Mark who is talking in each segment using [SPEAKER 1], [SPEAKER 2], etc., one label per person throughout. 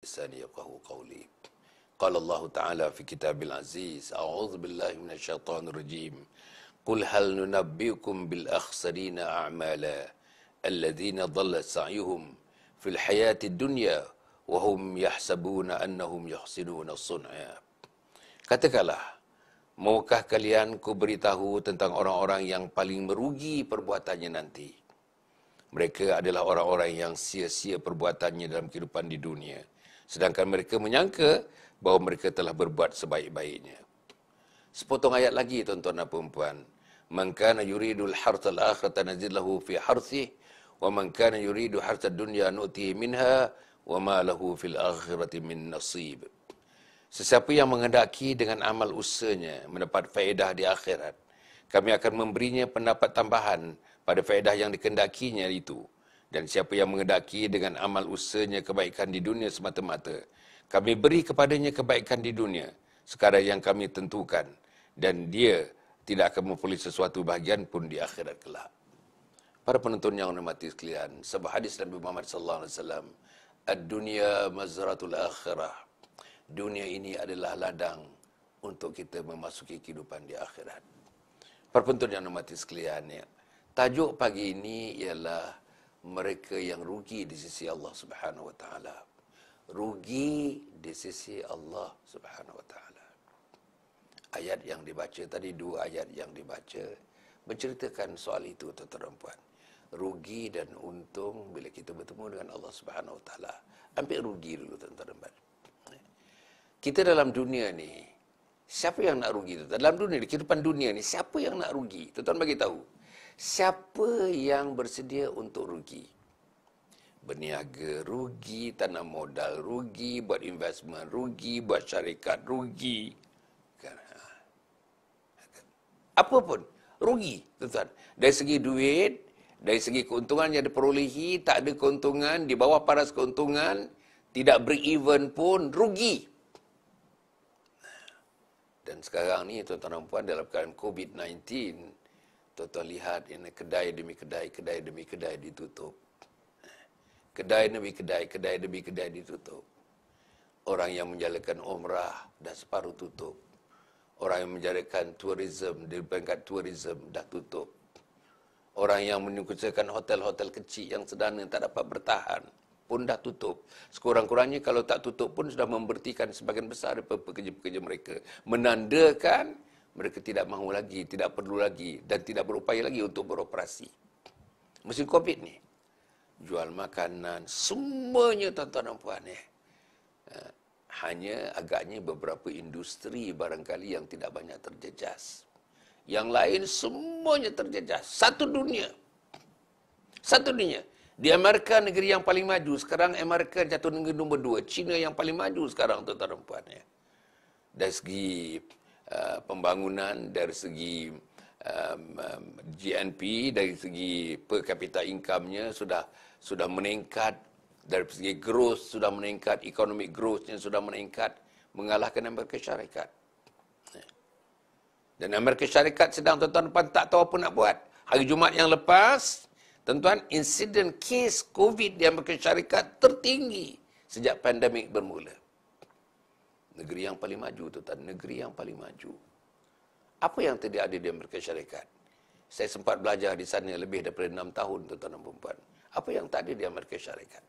[SPEAKER 1] lisani yafqahu qawli. Qala Allah Ta'ala fi kitabil aziz, a'udzu billahi minasyaitonir rajim. Qul hal nunabbiukum bil akhsarina a'mala alladhina dhalla sa'yuhum fil hayatid dunya wa hum yahsabuna annahum yuhsinuna sun'a. Katakanlah, maukah kalian ku beritahu tentang orang-orang yang paling merugi perbuatannya nanti? Mereka adalah orang-orang yang sia-sia perbuatannya dalam kehidupan di dunia, sedangkan mereka menyangka bahawa mereka telah berbuat sebaik-baiknya. Sepotong ayat lagi, tuan-tuan dan puan-puan. Man kana yuridul harthal akhirata nazid lahu fi harthih wa man kana yuridu harthad dunya nu'tihi minha wa ma lahu fil akhirati min nasib. Sesiapa yang menghendaki dengan amal usahanya mendapat faedah di akhirat, kami akan memberinya pendapat tambahan pada faedah yang dikehendakinya itu. Dan siapa yang menghendaki dengan amal usahanya kebaikan di dunia semata-mata, kami beri kepadanya kebaikan di dunia sekadar yang kami tentukan, dan dia tidak akan memperoleh sesuatu bahagian pun di akhirat kelak. Para penonton yang hormati sekalian, sebuah hadis Nabi Muhammad sallallahu alaihi wasallam, ad-dunya mazratul akhirah. Dunia ini adalah ladang untuk kita memasuki kehidupan di akhirat. Para penonton yang hormati sekalian, ya, tajuk pagi ini ialah mereka yang rugi di sisi Allah Subhanahu wa taala. Rugi di sisi Allah Subhanahu wa taala. Ayat yang dibaca tadi, dua ayat yang dibaca menceritakan soal itu, tuan-tuan dan puan. Rugi dan untung bila kita bertemu dengan Allah Subhanahu wa taala. Ambil rugi dulu, tuan-tuan dan puan. Kita dalam dunia ni, siapa yang nak rugi? Dalam dunia ni, kehidupan dunia ni, siapa yang nak rugi? Tuan-tuan bagi tahu. Siapa yang bersedia untuk rugi? Berniaga rugi, tanam modal rugi, buat investment rugi, buat syarikat rugi. Apa pun rugi, tuan-tuan. Dari segi duit, dari segi keuntungan yang diperolehi, tak ada keuntungan, di bawah paras keuntungan, tidak break-even pun rugi. Dan sekarang ni, tuan-tuan dan puan, dalam keadaan COVID-19, tuan-tuan lihat ini kedai demi kedai, kedai demi kedai ditutup. Kedai demi kedai, kedai demi kedai ditutup. Orang yang menjalankan umrah dah separuh tutup. Orang yang menjalankan tourism, di peringkat tourism dah tutup. Orang yang menyukseskan hotel-hotel kecil yang sederhana tak dapat bertahan pun dah tutup. Sekurang-kurangnya kalau tak tutup pun sudah memberhentikan sebagian besar daripada pekerja-pekerja mereka. Menandakan mereka tidak mahu lagi, tidak perlu lagi dan tidak berupaya lagi untuk beroperasi. Musim COVID ni, jual makanan, semuanya, tuan-tuan dan puan, hanya agaknya beberapa industri barangkali yang tidak banyak terjejas. Yang lain semuanya terjejas. Satu dunia. Satu dunia. Di Amerika, negeri yang paling maju, sekarang Amerika jatuh negeri nombor 2. China yang paling maju sekarang, tuan-tuan dan puan. Dari segi pembangunan, dari segi GNP, dari segi per capita income-nya sudah meningkat, dari segi growth sudah meningkat, economic growth-nya sudah meningkat, mengalahkan Amerika Syarikat. Dan Amerika Syarikat sedang, tuan-tuan tak tahu apa nak buat. Hari Jumaat yang lepas, tuan-tuan, insiden kes COVID di Amerika Syarikat tertinggi sejak pandemik bermula. Negeri yang paling maju, tuan-tuan, negeri yang paling maju. Apa yang tidak ada di Amerika Syarikat? Saya sempat belajar di sana lebih daripada 6 tahun, tuan-tuan dan puan. Apa yang tak ada di Amerika Syarikat?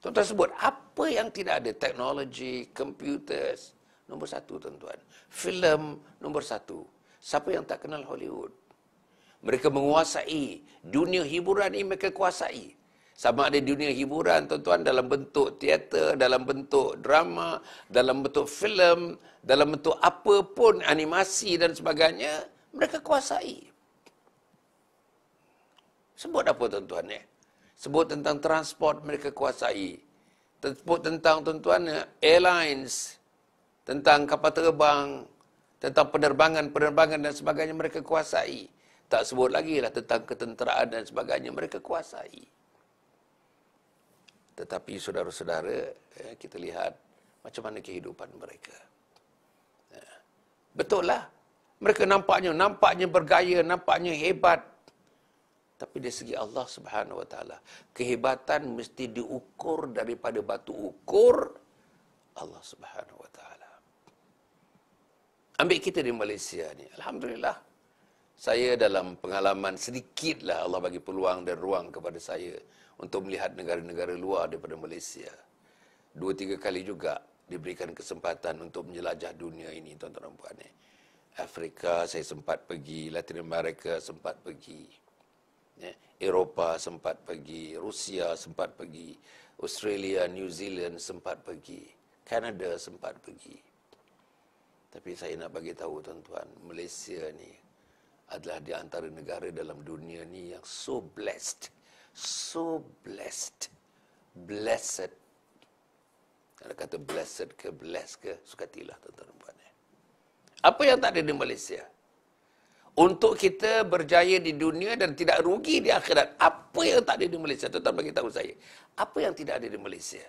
[SPEAKER 1] Tuan-tuan sebut, apa yang tidak ada? Teknologi, computers, nombor 1, tuan-tuan. Filem, nombor 1. Siapa yang tak kenal Hollywood? Mereka menguasai dunia hiburan ini, mereka kuasai. Sama ada dunia hiburan, tuan-tuan, dalam bentuk teater, dalam bentuk drama, dalam bentuk filem, dalam bentuk apa pun, animasi dan sebagainya, mereka kuasai. Sebut apa, tuan-tuan? Sebut tentang transport, mereka kuasai. Sebut tentang, tuan-tuan, airlines, tentang kapal terbang, tentang penerbangan dan sebagainya, mereka kuasai. Tak sebut lagi lah tentang ketenteraan dan sebagainya, mereka kuasai. Tetapi saudara-saudara, kita lihat macam mana kehidupan mereka. Betul lah. Mereka nampaknya bergaya, nampaknya hebat. Tapi dari segi Allah Subhanahu Wa Taala, kehebatan mesti diukur daripada batu ukur Allah Subhanahu Wa Taala. Ambil kita di Malaysia ni, alhamdulillah. Saya dalam pengalaman sedikitlah Allah bagi peluang dan ruang kepada saya untuk melihat negara-negara luar daripada Malaysia. 2-3 kali juga diberikan kesempatan untuk menjelajah dunia ini, tuan-tuan dan puan. Afrika saya sempat pergi, Latin America sempat pergi, Eropah sempat pergi, Rusia sempat pergi, Australia, New Zealand sempat pergi, Kanada sempat pergi. Tapi saya nak bagi tahu tuan-tuan, Malaysia ni adalah di antara negara dalam dunia ni yang so blessed, blessed. Ada kata blessed ke blessed ke, sukatilah tuan-tuan dan puan. Apa yang tak ada di Malaysia? Untuk kita berjaya di dunia dan tidak rugi di akhirat, apa yang tak ada di Malaysia? Tuan-tuan bagi tahu saya, apa yang tidak ada di Malaysia?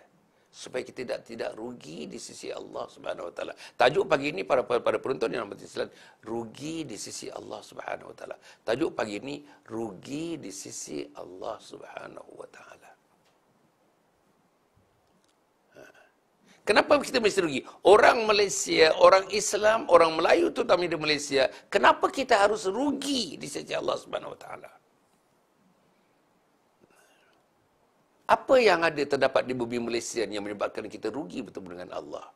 [SPEAKER 1] Supaya kita tidak rugi di sisi Allah Subhanahu Wa Taala. Tajuk pagi ini para penonton yang berhati Islam, rugi di sisi Allah Subhanahu Wa Taala. Tajuk pagi ini, rugi di sisi Allah Subhanahu Wa Taala. Kenapa kita mesti rugi? Orang Malaysia, orang Islam, orang Melayu terutama di Malaysia, kenapa kita harus rugi di sisi Allah Subhanahu Wa Taala? Apa yang ada terdapat di bumi Malaysia yang menyebabkan kita rugi bertemu dengan Allah?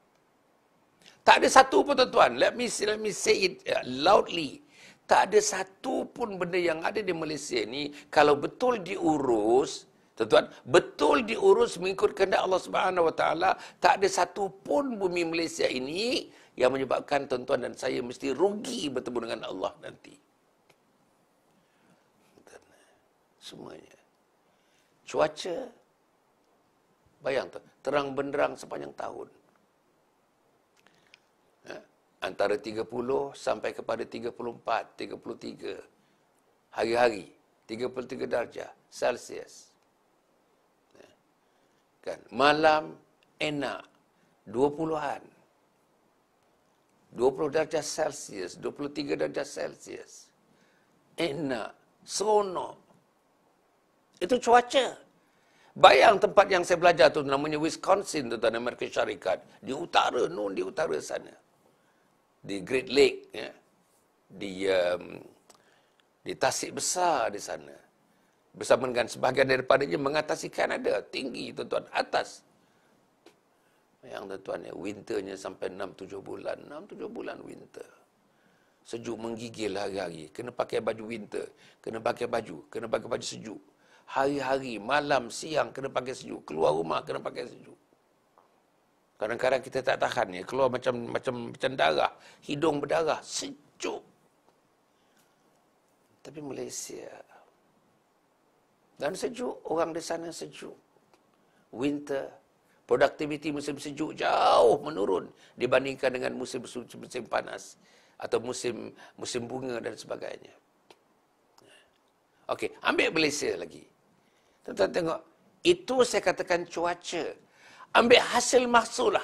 [SPEAKER 1] Tak ada satu pun tuan-tuan. Let me say it loudly. Tak ada satu pun benda yang ada di Malaysia ni kalau betul diurus, tuan-tuan, betul diurus mengikut kehendak Allah Subhanahu Wa Taala, tak ada satu pun bumi Malaysia ini yang menyebabkan tuan-tuan dan saya mesti rugi bertemu dengan Allah nanti. Semuanya. Cuaca, bayang tu, terang benderang sepanjang tahun. Antara 30 sampai kepada 34, 33 hari-hari, 33 darjah Celsius. Kan, malam enak 20-an. 20 darjah Celsius, 23 darjah Celsius. Enak, seronok. Itu cuaca. Bayang tempat yang saya belajar tu namanya Wisconsin, tuan-tuan, Amerika Syarikat. Di utara, di utara sana. Di Great Lake, ya. Di Tasik Besar di sana. Bersama dengan sebahagian daripadanya mengatasi Kanada, tinggi tuan-tuan, atas. Yang tuan-tuan, ya, winternya sampai 6-7 bulan. 6-7 bulan winter. Sejuk menggigil hari-hari. Kena pakai baju winter. Kena pakai baju sejuk. Hari-hari, malam, siang kena pakai sejuk. Keluar rumah kena pakai sejuk. Kadang-kadang kita tak tahan ya, keluar macam darah, hidung berdarah, sejuk. Tapi Malaysia dan sejuk, orang di sana sejuk. Winter, produktiviti musim sejuk jauh menurun dibandingkan dengan musim panas atau musim bunga dan sebagainya. Okey, ambil Malaysia lagi. Tuan-tuan tengok, itu saya katakan cuaca. Ambil hasil mahsul.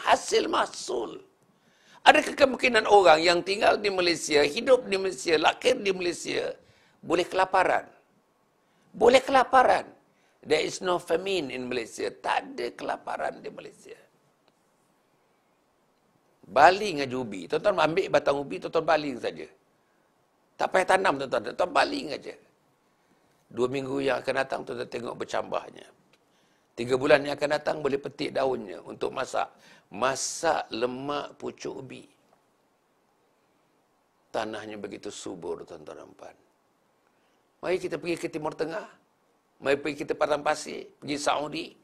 [SPEAKER 1] Adakah kemungkinan orang yang tinggal di Malaysia, hidup di Malaysia, lahir di Malaysia, boleh kelaparan? Boleh kelaparan. There is no famine in Malaysia. Tak ada kelaparan di Malaysia. Baling aja ubi. Tuan-tuan ambil batang ubi, tuan-tuan baling saja. Tak payah tanam, tuan-tuan. Tuan-tuan baling aja. 2 minggu yang akan datang, tuan-tuan tengok bercambahnya. 3 bulan yang akan datang, boleh petik daunnya untuk masak. Masak lemak pucuk ubi. Tanahnya begitu subur, tuan-tuan dan puan. Mari kita pergi ke Timur Tengah. Mari pergi kita Padang Pasir. Pergi Saudi.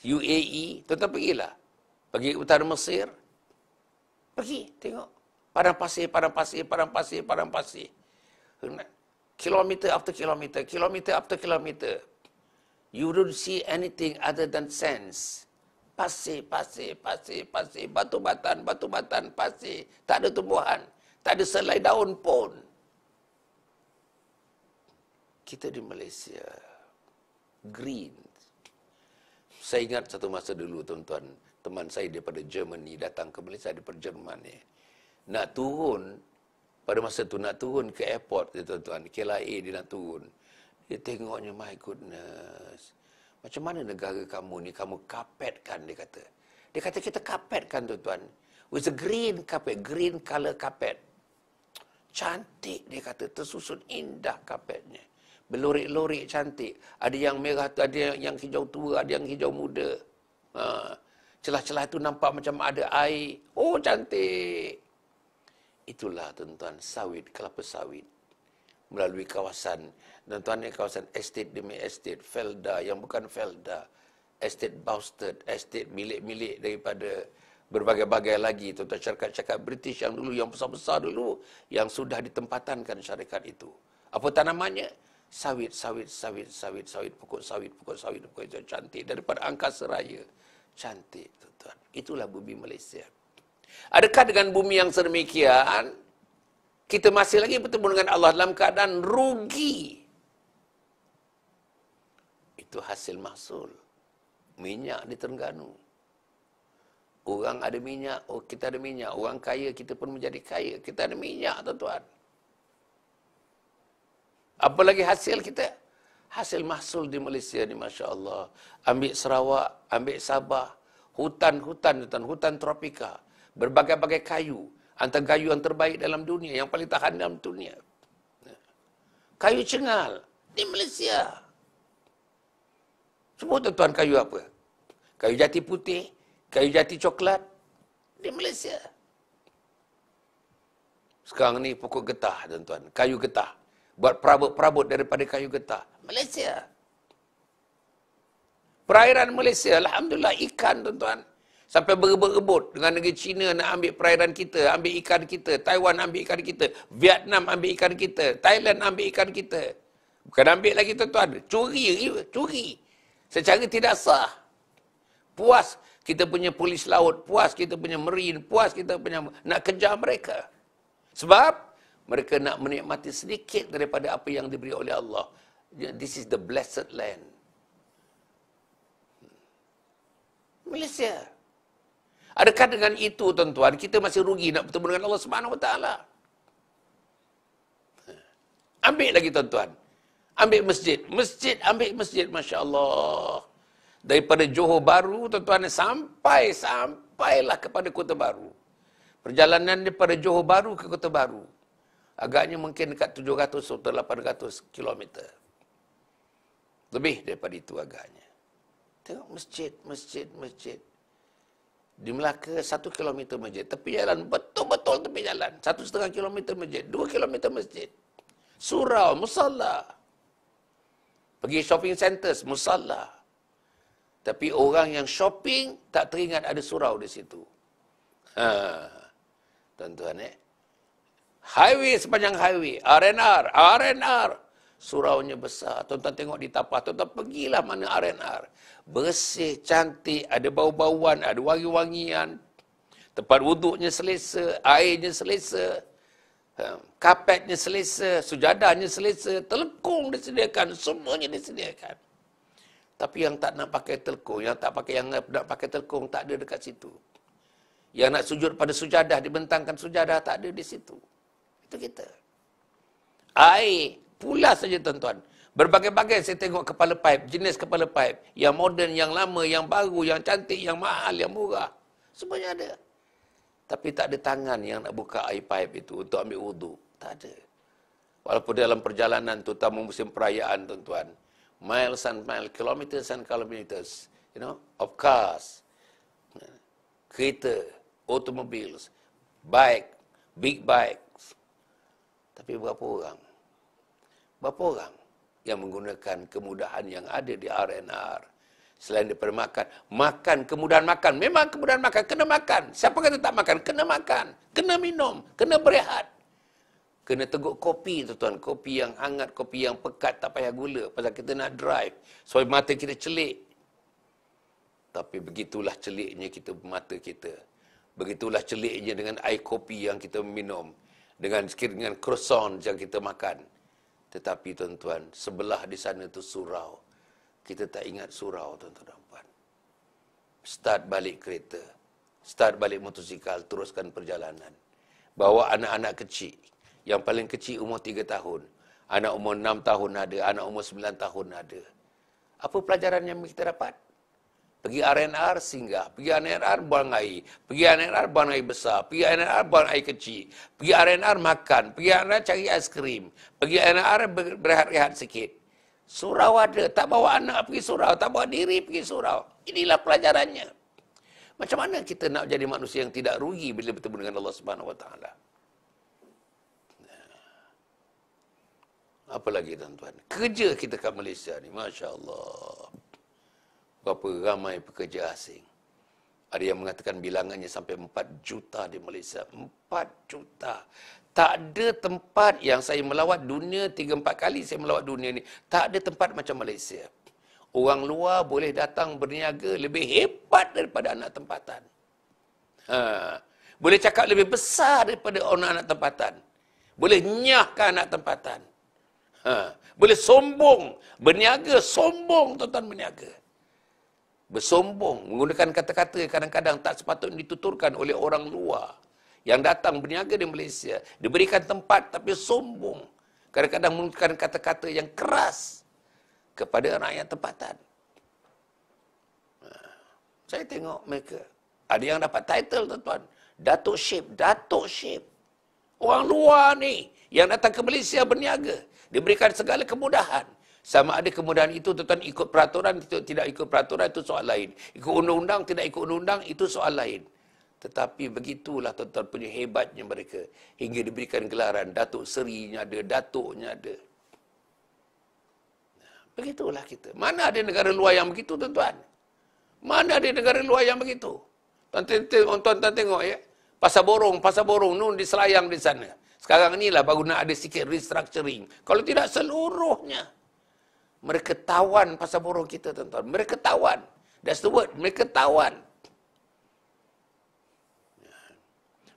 [SPEAKER 1] UAE. Tuan-tuan pergilah. Pergi utara Mesir. Pergi, tengok. Padang pasir. Kilometer after kilometer. You don't see anything other than sands. Pasir. Batu-batan, pasir. Tak ada tumbuhan. Tak ada selai daun pun. Kita di Malaysia, green. Saya ingat satu masa dulu, tuan-tuan, teman saya daripada Germany datang ke Malaysia, daripada Jerman ni. Nak turun, pada masa tu nak turun ke airport, tuan-tuan, KLIA dia nak turun. Dia tengoknya, my goodness. Macam mana negara kamu ni, kamu kapetkan, dia kata. Dia kata, kita kapetkan tuan-tuan. With a green carpet, green color carpet. Cantik, dia kata, tersusun indah kapetnya. Berlorik-lorik cantik. Ada yang merah, ada yang hijau tua, ada yang hijau muda. Celah-celah itu nampak macam ada air. Oh, cantik. Itulah tuan-tuan, sawit, kelapa sawit. Melalui kawasan, tuan-tuan, kawasan estate demi estate, Felda yang bukan Felda, estate Bastard, estate milik-milik daripada berbagai-bagai lagi, tuan-tuan, syarikat-syarikat British yang dulu, yang besar-besar dulu, yang sudah ditempatankan syarikat itu. Apa tanamannya? Sawit, sawit, sawit, sawit, sawit, pokok sawit, pokok itu cantik. Daripada angkasa raya. Cantik, tuan-tuan. Itulah bumi Malaysia. Adakah dengan bumi yang sedemikian, kita masih lagi bertemu dengan Allah dalam keadaan rugi? Itu hasil mahsul. Minyak di Terengganu. Orang ada minyak, oh kita ada minyak. Orang kaya, kita pun menjadi kaya. Kita ada minyak, tuan-tuan. Apa lagi hasil kita? Hasil mahsul di Malaysia ni, Masya Allah. Ambil Sarawak, ambil Sabah, hutan-hutan, hutan tropika. Berbagai-bagai kayu. Antara kayu yang terbaik dalam dunia, yang paling tahan dalam dunia. Kayu cengal di Malaysia. Semua tuan-tuan kayu apa? Kayu jati putih, kayu jati coklat di Malaysia. Sekarang ni pokok getah, tuan-tuan. Kayu getah. Buat perabot-perabot daripada kayu getah. Malaysia. Perairan Malaysia, alhamdulillah, ikan, tuan-tuan. Sampai berebut-rebut dengan negeri China nak ambil perairan kita, ambil ikan kita. Taiwan ambil ikan kita. Vietnam ambil ikan kita. Thailand ambil ikan kita. Bukan ambil lagi, tuan-tuan. Curi. Secara tidak sah. Puas kita punya polis laut. Puas kita punya marine. Puas kita punya nak kejar mereka. Sebab mereka nak menikmati sedikit daripada apa yang diberi oleh Allah. This is the blessed land. Malaysia. Adakah dengan itu, tuan-tuan, kita masih rugi nak bertemu dengan Allah Subhanahu Wa Taala? Ambil lagi, tuan-tuan. Ambil masjid. Ambil masjid, Masya Allah. Daripada Johor Bahru, tuan-tuan, sampailah kepada Kota Baru. Perjalanan daripada Johor Bahru ke Kota Baru. Agaknya mungkin dekat 700 atau 800 km. Lebih daripada itu agaknya. Tengok masjid. Di Melaka 1 km masjid. Tepi jalan, betul-betul tepi jalan. 1,5 km masjid. 2 km masjid. Surau, musalla. Pergi shopping centers, musalla. Tapi orang yang shopping tak teringat ada surau di situ. Tuan-tuan, highway sepanjang highway. R&R. Suraunya besar. Tuan-tuan tengok di tapak. Tuan-tuan pergilah mana R&R. Bersih, cantik, ada bau-bauan, ada wangi-wangian. Tempat wuduknya selesa, airnya selesa, kapetnya selesa, sujadahnya selesa, telekung disediakan, semuanya disediakan. Tapi yang tak nak pakai telekung, yang nak pakai telekung tak ada dekat situ. Yang nak sujud pada sujadah, dibentangkan sujadah, tak ada di situ. Itu kita. Air, pula saja, tuan-tuan. Berbagai-bagai saya tengok kepala paip, jenis kepala paip. Yang moden, yang lama, yang baru, yang cantik, yang mahal, yang murah. Semuanya ada. Tapi tak ada tangan yang nak buka air paip itu untuk ambil wuduk. Tak ada. Walaupun dalam perjalanan, terutama musim perayaan, tuan-tuan. Miles and miles, kilometers and kilometers, of cars. Kereta, automobiles, bike, big bikes. Tapi berapa orang? Yang menggunakan kemudahan yang ada di R&R. Selain daripada makan, kemudahan makan. Memang kemudahan makan, kena makan. Siapa kata tak makan? Kena makan, kena minum, kena berehat. Kena teguk kopi, tuan-tuan. Kopi yang hangat, kopi yang pekat, tak payah gula. Pasal kita nak drive. Supaya mata kita celik. Tapi begitulah celiknya mata kita. Begitulah celiknya dengan air kopi yang kita minum. Dengan croissant yang kita makan. Tetapi tuan-tuan, sebelah di sana tu surau. Kita tak ingat surau, tuan-tuan dan puan. Start balik kereta. Start balik motosikal, teruskan perjalanan. Bawa anak-anak kecil. Yang paling kecil umur 3 tahun. Anak umur 6 tahun ada, anak umur 9 tahun ada. Apa pelajaran yang kita dapat? Pergi RNR singgah, pergi RNR buang air, pergi RNR buang air besar, pergi RNR buang air kecil, pergi RNR makan, pergi RNR cari aiskrim, pergi RNR berehat-rehat sikit. Surau ada, tak bawa anak pergi surau, tak bawa diri pergi surau. Inilah pelajarannya. Macam mana kita nak jadi manusia yang tidak rugi bila bertemu dengan Allah Subhanahu Wa Taala? Apa lagi tuan-tuan? Kerja kita kat Malaysia ni, Masya Allah. Berapa ramai pekerja asing. Ada yang mengatakan bilangannya sampai 4 juta di Malaysia. 4 juta. Tak ada tempat yang saya melawat dunia, 3-4 kali saya melawat dunia ni. Tak ada tempat macam Malaysia. Orang luar boleh datang berniaga lebih hebat daripada anak tempatan. Boleh cakap lebih besar daripada orang anak tempatan. Boleh nyahkan anak tempatan. Boleh sombong. Berniaga, sombong tuan-tuan berniaga. Bersombong, menggunakan kata-kata kadang-kadang tak sepatutnya dituturkan oleh orang luar yang datang berniaga di Malaysia. Diberikan tempat tapi sombong. Kadang-kadang menggunakan kata-kata yang keras kepada rakyat tempatan. Saya tengok mereka. Ada yang dapat title tuan-tuan. Datuk Syed, Datuk Syed. Orang luar ni yang datang ke Malaysia berniaga. Diberikan segala kemudahan. Sama ada kemudahan itu tuan-tuan ikut peraturan, tidak ikut peraturan, itu soal lain. Ikut undang-undang, tidak ikut undang-undang, itu soal lain. Tetapi begitulah tuan-tuan punya hebatnya mereka. Hingga diberikan gelaran, Datuk Serinya ada, Datuknya ada. Begitulah kita. Mana ada negara luar yang begitu tuan-tuan? Mana ada negara luar yang begitu? Tuan-tuan tengok ya. Pasar borong nun di Selayang di sana. Sekarang inilah baru nak ada sikit restructuring. Kalau tidak seluruhnya. Mereka tawan pasar borong kita tuan-tuan. Mereka tawan. That's the word. Mereka tawan.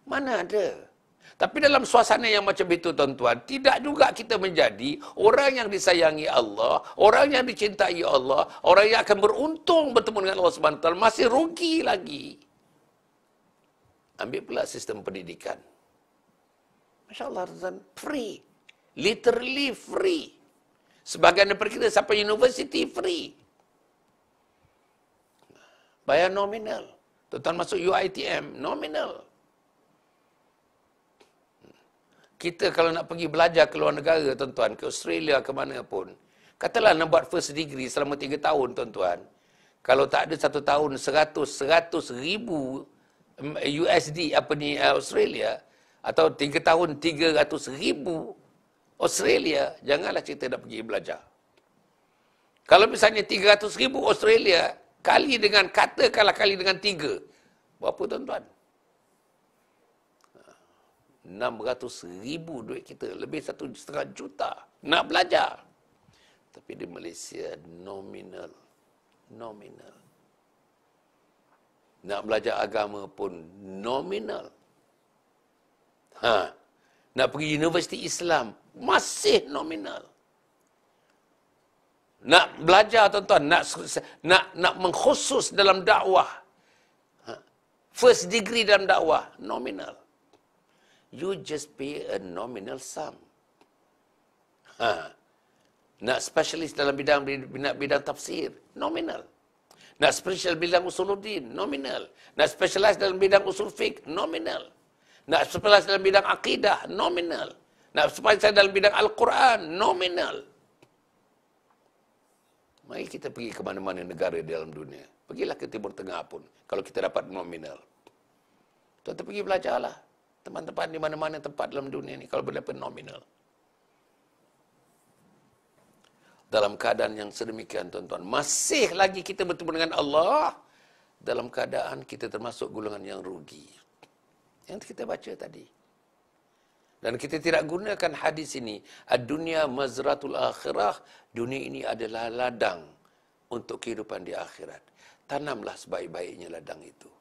[SPEAKER 1] Mana ada? Tapi dalam suasana yang macam itu tuan-tuan, tidak juga kita menjadi orang yang disayangi Allah, orang yang dicintai Allah, orang yang akan beruntung bertemu dengan Allah Subhanahu Wa Taala, masih rugi lagi. Ambil pula sistem pendidikan. Masya Allah tuan-tuan, free. Literally free. Sebahagian daripada kita sampai university free. Bayar nominal. Tuan-tuan masuk UiTM, nominal. Kita kalau nak pergi belajar ke luar negara, tuan-tuan, ke Australia, ke mana pun, katalah nak buat first degree selama 3 tahun, tuan-tuan. Kalau tak ada 1 tahun, 100 ribu USD, Australia, atau 3 tahun, 300 ribu Australia, janganlah kita nak pergi belajar. Kalau misalnya 300 ribu Australia, kali dengan, katakanlah kali dengan 3, berapa tuan-tuan? 600 ribu duit kita, lebih 1,5 juta nak belajar. Tapi di Malaysia nominal. Nak belajar agama pun nominal. Nak pergi universiti Islam masih nominal. Nak belajar tuan-tuan, nak mengkhusus dalam dakwah, first degree dalam dakwah, nominal. You just pay a nominal sum. Nak spesialis dalam bidang tafsir, nominal. Nak spesialis bidang usuluddin, nominal. Nak spesialis dalam bidang usul fiqh, nominal. Nak spesialis dalam bidang akidah, nominal. Nak spesialis dalam bidang Al-Quran, nominal. Mari kita pergi ke mana-mana negara di dalam dunia. Pergilah ke Timur Tengah pun, kalau kita dapat nominal. Tuan-tuan pergi belajarlah. Tempat-tempat di mana-mana tempat dalam dunia ni kalau berdapat nominal. Dalam keadaan yang sedemikian tuan-tuan, masih lagi kita bertemu dengan Allah dalam keadaan kita termasuk golongan yang rugi. Yang kita baca tadi. Dan kita tidak gunakan hadis ini, ad-dunya mazratul akhirah, dunia ini adalah ladang untuk kehidupan di akhirat. Tanamlah sebaik-baiknya ladang itu.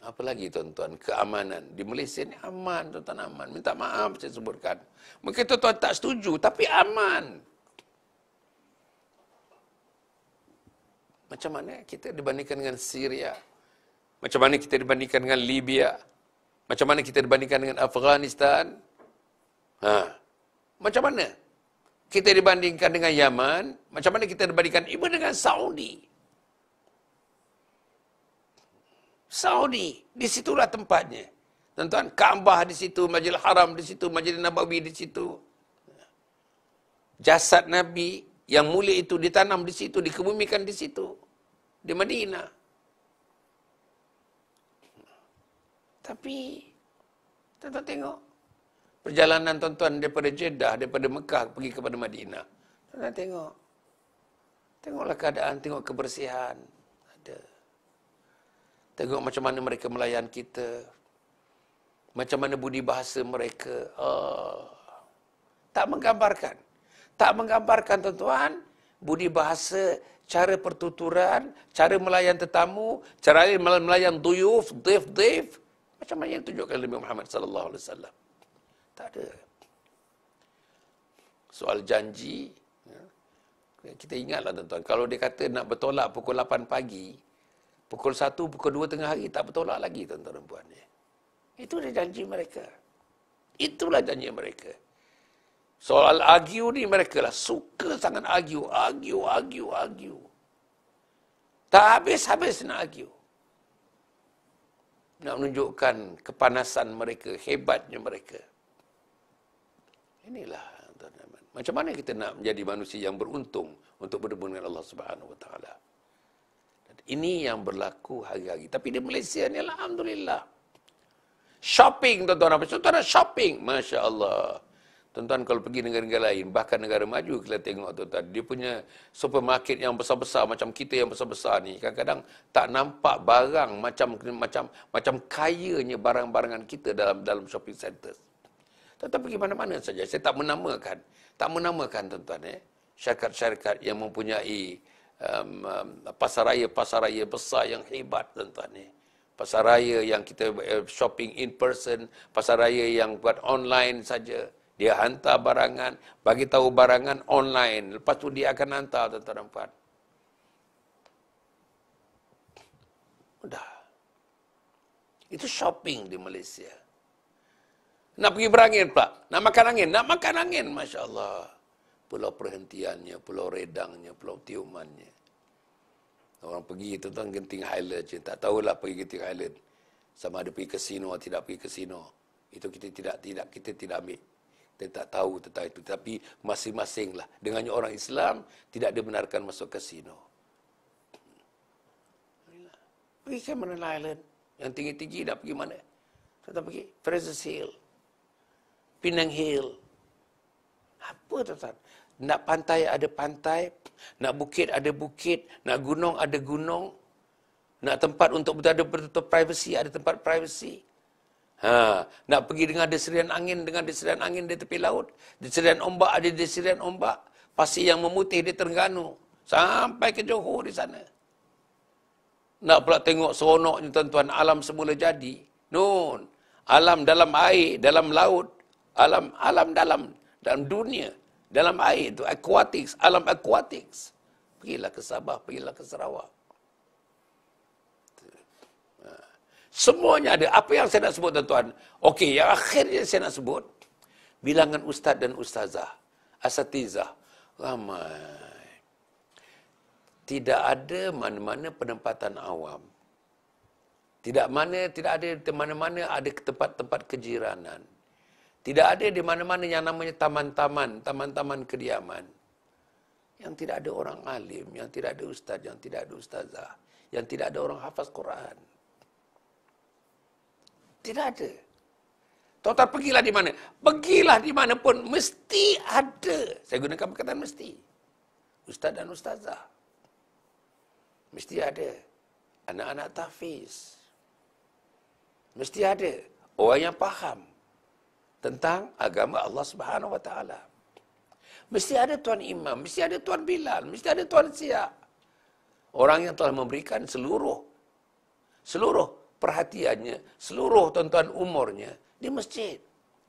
[SPEAKER 1] Apa lagi tuan-tuan? Keamanan. Di Malaysia ni aman, tuan-tuan, aman. Minta maaf saya sebutkan. Mungkin tuan-tuan tak setuju, tapi aman. Macam mana kita dibandingkan dengan Syria? Macam mana kita dibandingkan dengan Libya? Macam mana kita dibandingkan dengan Afghanistan? Ha. Macam mana kita dibandingkan dengan Yaman? Macam mana kita dibandingkan even dengan Saudi? Saudi, di situlah tempatnya. Tuan-tuan, Kaabah di situ, Masjidil Haram di situ, Masjidil Nabawi di situ. Jasad Nabi yang mulia itu ditanam di situ, dikebumikan di situ, di Madinah. Tapi, tuan-tuan tengok, perjalanan tuan-tuan daripada Jeddah, daripada Mekah pergi kepada Madinah. Tuan-tuan tengok. Tengoklah keadaan, tengok kebersihan. Ada. Tengok macam mana mereka melayan kita. Macam mana budi bahasa mereka. Tak menggambarkan. Tak menggambarkan, tuan-tuan, budi bahasa, cara pertuturan, cara melayan tetamu, cara melayan duyuf, dif. Macam mana yang tunjukkan Nabi Muhammad sallallahu alaihi wasallam. Tak ada. Soal janji, kita ingatlah, tuan-tuan, kalau dia kata nak bertolak pukul 8 pagi, pukul 1, pukul 2 tengah hari, tak bertolak lagi, tuan-tuan dan puan. Itu dia janji mereka. Itulah janji mereka. Soal argue ni mereka lah suka sangat argue. Tak habis-habis nak argue. Nak menunjukkan kepanasan mereka, hebatnya mereka. Inilah, tuan-tuan. Macam mana kita nak menjadi manusia yang beruntung untuk bertemu dengan Allah Subhanahu Wa Taala? Ini yang berlaku hari-hari. Tapi di Malaysia ni, alhamdulillah. Shopping, tuan-tuan. Tuan-tuan nak shopping, Masya Allah. Tuan-tuan kalau pergi negara-negara lain, bahkan negara maju, kita tengok, tuan-tuan, dia punya supermarket yang besar-besar macam kita yang besar-besar ni, kadang-kadang tak nampak barang macam kayanya barang-barangan kita dalam shopping centers. Tuan-tuan pergi mana-mana saja. Saya tak menamakan, tuan-tuan, syarikat-syarikat yang mempunyai pasar raya besar yang hebat, tuan-tuan. Pasar raya yang kita shopping in person, pasar raya yang buat online saja. Dia hantar barangan, bagi tahu barangan online. Lepas tu dia akan hantar, tuan-tuan dan puan. Sudah. Itu shopping di Malaysia. Nak pergi berangin pula. Nak makan angin. Masya Allah. Pulau perhentiannya, pulau redangnya, pulau tiumannya. Orang pergi, tuan-tuan, Genting Highland je. Tak tahulah pergi Genting Highland. Sama ada pergi kasino atau tidak pergi kasino. Itu kita tidak ambil. Kita tak tahu tentang itu. Tapi masing-masing lah. Dengannya orang Islam, tidak dibenarkan masuk kasino. Pergi Cameron Island. Yang tinggi-tinggi nak pergi mana? Tuan-tuan pergi Fraser Hill. Penang Hill. Apa, tuan-tuan? Nak pantai ada pantai. Nak bukit ada bukit. Nak gunung ada gunung. Nak tempat untuk betul-betul privacy ada tempat privacy. Nak pergi dengan deserian angin di tepi laut. Deserian ombak ada deserian ombak. Pasir yang memutih di Terengganu. Sampai ke Johor di sana. Nak pula tengok seronoknya, tuan-tuan, alam semula jadi. Nun. Alam dalam air, dalam laut. Alam dalam dunia. Dalam air itu, aquatics, alam aquatics. Pergilah ke Sabah, pergilah ke Sarawak. Semuanya ada. Apa yang saya nak sebut, tuan-tuan? Okey, yang akhirnya saya nak sebut, bilangan ustaz dan ustazah, asatizah, ramai. Tidak ada mana-mana penempatan awam. Tidak ada di mana-mana ada tempat-tempat kejiranan. Tidak ada di mana-mana yang namanya taman-taman kediaman. Yang tidak ada orang alim, yang tidak ada ustaz, yang tidak ada ustazah, yang tidak ada orang hafaz Quran. Tidak ada. Tuan-tuan pergilah di mana? Pergilah di mana pun, mesti ada. Saya gunakan perkataan mesti. Ustaz dan ustazah. Mesti ada. Anak-anak tahfiz. Mesti ada. Orang yang faham tentang agama Allah Subhanahu Wa Taala. Mesti ada tuan imam, mesti ada tuan Bilal, mesti ada tuan Siak. Orang yang telah memberikan seluruh perhatiannya, seluruh tuan-tuan umurnya di masjid.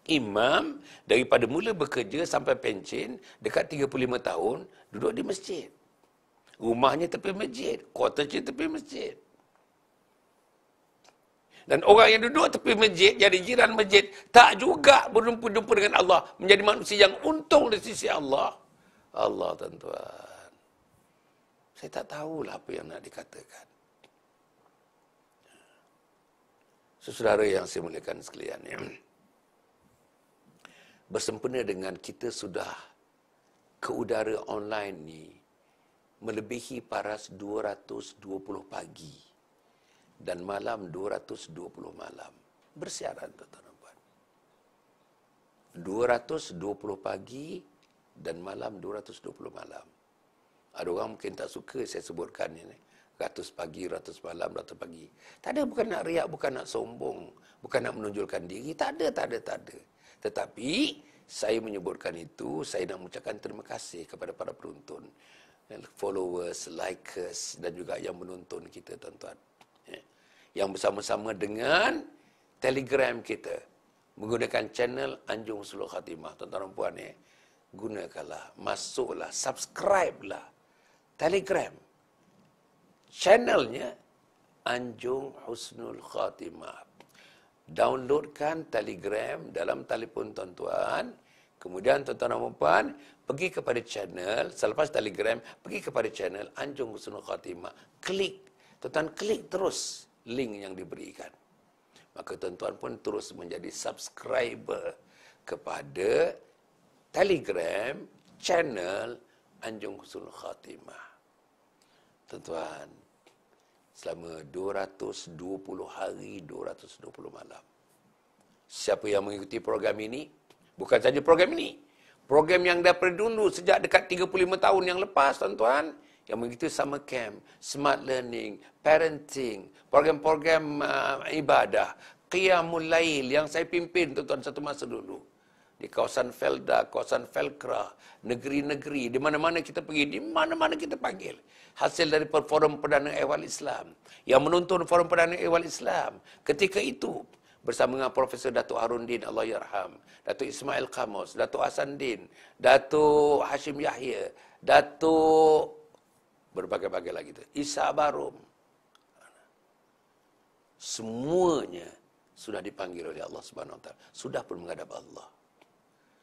[SPEAKER 1] Imam daripada mula bekerja sampai pencen, dekat 35 tahun, duduk di masjid. Rumahnya tepi masjid, quarternya tepi masjid. Dan orang yang duduk tepi masjid, jadi jiran masjid, tak juga berjumpa dengan Allah, menjadi manusia yang untung di sisi Allah. Allah, tuan-tuan. Saya tak tahulah apa yang nak dikatakan. Saudara yang saya muliakan sekalian, ya. Bersempena dengan kita sudah ke udara online ni, melebihi paras 220 pagi dan malam 220 malam. Bersiaran, tuan-tuan dan puan. 220 pagi dan malam 220 malam. Ada orang mungkin tak suka saya sebutkan ini. 100 pagi, 100 malam, 100 pagi. Tak ada, bukan nak riak, bukan nak sombong, bukan nak menonjolkan diri. Tak ada. Tetapi, saya menyebutkan itu, saya nak mengucapkan terima kasih kepada para penonton, followers, likers, dan juga yang menonton kita, tuan-tuan. Yang bersama-sama dengan Telegram kita, menggunakan channel Anjung Husnul Khatimah. Tuan-tuan dan puan, gunakanlah, masuklah, subscribe-lah Telegram. Channelnya Anjung Husnul Khatimah. Downloadkan Telegram dalam telefon tuan-tuan. Kemudian tuan-tuan dan puan, pergi kepada channel, selepas Telegram, pergi kepada channel Anjung Husnul Khatimah. Klik, tuan-tuan klik terus link yang diberikan. Maka tuan-tuan pun terus menjadi subscriber kepada Telegram channel Anjung Husnul Khatimah. Tuan-tuan, selama 220 hari, 220 malam. Siapa yang mengikuti program ini? Bukan saja program ini. Program yang daripada dulu, sejak dekat 35 tahun yang lepas, tuan-tuan, yang mengikuti summer camp, smart learning, parenting, program-program ibadah, qiyamul lail yang saya pimpin, tuan-tuan, satu masa dulu. Di kawasan Felda, kawasan Velkra, negeri-negeri, di mana-mana kita pergi, di mana-mana kita panggil. Hasil dari Forum Perdana Ehwal Islam. Yang menonton Forum Perdana Ehwal Islam. Ketika itu, bersama dengan Profesor Datuk Harun Din, Allah Yarham, Datuk Ismail Kamus, Datuk Hasan Din, Datuk Hashim Yahya, Datuk berbagai-bagai lagi tu, Isa Barum. Semuanya sudah dipanggil oleh Allah Subhanahu Wa Taala. Sudah pun menghadap Allah.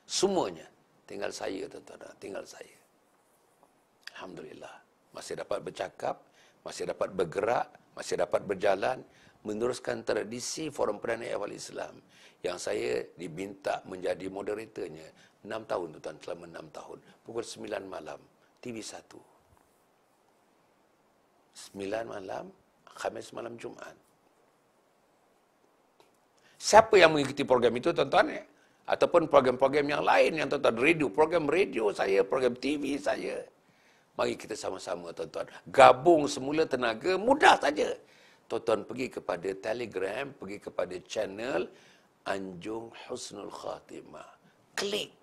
[SPEAKER 1] Semuanya. Tinggal saya, tuan-tuan. Tinggal saya. Alhamdulillah. Masih dapat bercakap, masih dapat bergerak, masih dapat berjalan, meneruskan tradisi Forum Perdana Ehwal Islam yang saya diminta menjadi moderatornya 6 tahun, tuan-tuan. Selama 6 tahun. Pukul 9 malam. TV1. 9 malam, Khamis malam Jumaat. Siapa yang mengikuti program itu, tuan-tuan? Ataupun program-program yang lain yang tuan-tuan, radio, program radio saya, program TV saya. Mari kita sama-sama, tuan-tuan, gabung semula tenaga, mudah saja. Tuan-tuan pergi kepada Telegram, pergi kepada channel Anjung Husnul Khatimah. Klik.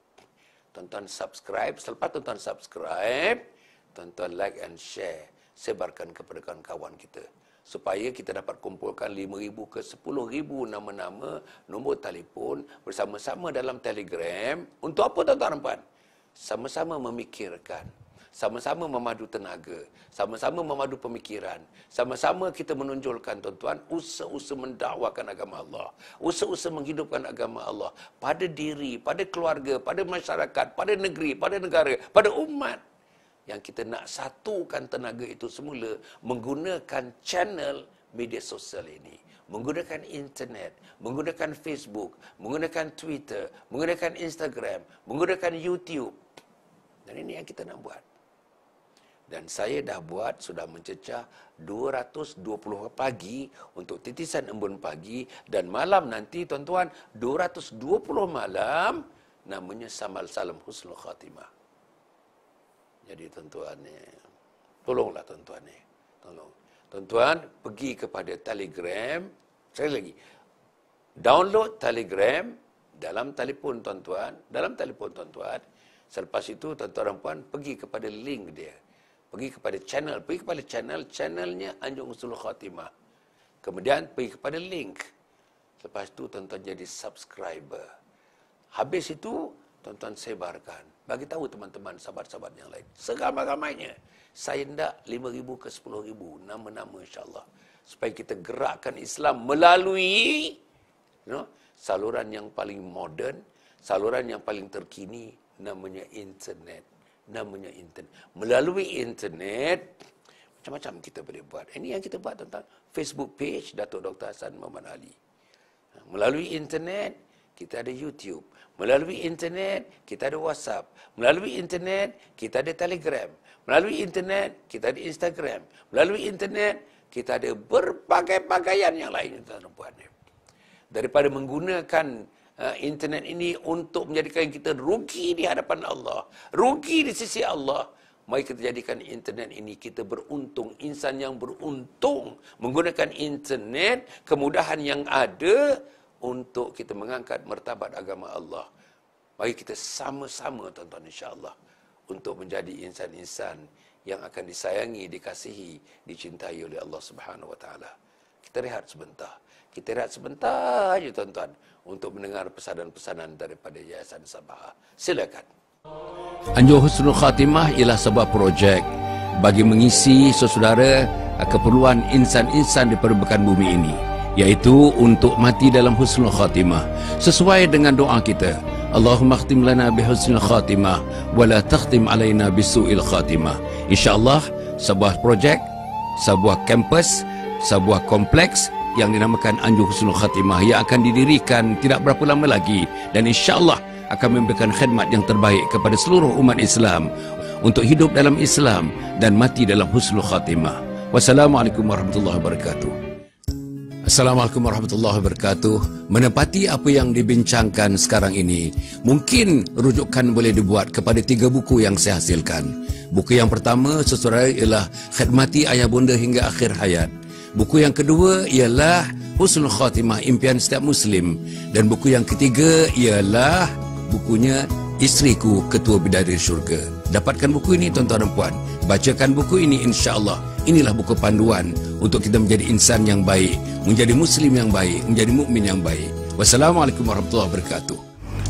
[SPEAKER 1] Tuan-tuan subscribe. Selepas tuan-tuan subscribe, tuan-tuan like and share. Sebarkan kepada kawan-kawan kita. Supaya kita dapat kumpulkan 5,000 ke 10,000 nama-nama, nombor telefon bersama-sama dalam Telegram. Untuk apa, tuan-tuan dan puan? Sama-sama memikirkan, sama-sama memadu tenaga, sama-sama memadu pemikiran, sama-sama kita menonjolkan, tuan-tuan, usaha-usaha mendakwakan agama Allah, usaha-usaha menghidupkan agama Allah pada diri, pada keluarga, pada masyarakat, pada negeri, pada negara, pada umat. Yang kita nak satukan tenaga itu semula menggunakan channel media sosial ini. Menggunakan internet, menggunakan Facebook, menggunakan Twitter, menggunakan Instagram, menggunakan YouTube. Dan ini yang kita nak buat. Dan saya dah buat, sudah mencecah 220 pagi untuk titisan embun pagi. Dan malam nanti, tuan-tuan, 220 malam, namanya Samal Salam Husnul Khatimah. Jadi tuan-tuan ni, tolonglah tuan-tuan ni. Tolong. Tuan-tuan pergi kepada Telegram. Sekali lagi. Download Telegram dalam telefon tuan-tuan. Dalam telefon tuan-tuan. Selepas itu tuan-tuan dan puan pergi kepada link dia. Pergi kepada channel. Pergi kepada channelnya Anjung Husnul Khatimah. Kemudian pergi kepada link. Lepas itu tuan-tuan jadi subscriber. Habis itu tuan-tuan sebarkan. Bagi tahu teman-teman, sahabat-sahabat yang lain. Seramai-ramainya. Saya hendak 5,000 ke 10,000 nama-nama insyaAllah. supaya kita gerakkan Islam melalui saluran yang paling moden, saluran yang paling terkini, namanya internet. Melalui internet, macam-macam kita boleh buat. Ini yang kita buat tentang Facebook page Datuk Dr. Hassan Muhammad Ali. Melalui internet, kita ada YouTube. Melalui internet, kita ada WhatsApp. Melalui internet, kita ada Telegram. Melalui internet, kita ada Instagram. Melalui internet, kita ada berbagai pakaian yang lain. Daripada menggunakan internet ini untuk menjadikan kita rugi di hadapan Allah, rugi di sisi Allah, mari kita jadikan internet ini kita beruntung, insan yang beruntung menggunakan internet, kemudahan yang ada untuk kita mengangkat martabat agama Allah. Mari kita sama-sama tuan-tuan insya-Allah untuk menjadi insan-insan yang akan disayangi, dikasihi, dicintai oleh Allah Subhanahu Wa Taala. Kita rehat sebentar. Kita rehat sebentar aja tuan-tuan untuk mendengar pesanan-pesanan daripada Yayasan Sabah. Silakan. Anjur Husnul Khatimah ialah sebuah projek bagi mengisi saudara keperluan insan-insan di permukaan bumi ini, iaitu untuk mati dalam husnul khatimah sesuai dengan doa kita, Allahumma khtim lana bi husnul khatimah wa la takhtim alaina bisu'il khatimah. InsyaAllah sebuah projek, sebuah kampus, sebuah kompleks yang dinamakan Anjur Husnul Khatimah yang akan didirikan tidak berapa lama lagi, dan insyaAllah akan memberikan khidmat yang terbaik kepada seluruh umat Islam untuk hidup dalam Islam dan mati dalam husnul khatimah. Wassalamualaikum warahmatullahi wabarakatuh. Assalamualaikum warahmatullahi wabarakatuh. Menepati apa yang dibincangkan sekarang ini, mungkin rujukan boleh dibuat kepada 3 buku yang saya hasilkan. Buku yang pertama, saudara, ialah Khidmati Ayah Bunda Hingga Akhir Hayat. Buku yang kedua ialah Husnul Khatimah, Impian Setiap Muslim. Dan buku yang ketiga ialah bukunya Isteriku Ketua Bidadari Syurga. Dapatkan buku ini tuan-tuan dan puan. Bacakan buku ini, insya-Allah. Inilah buku panduan untuk kita menjadi insan yang baik, menjadi muslim yang baik, menjadi mukmin yang baik. Wassalamualaikum warahmatullahi wabarakatuh.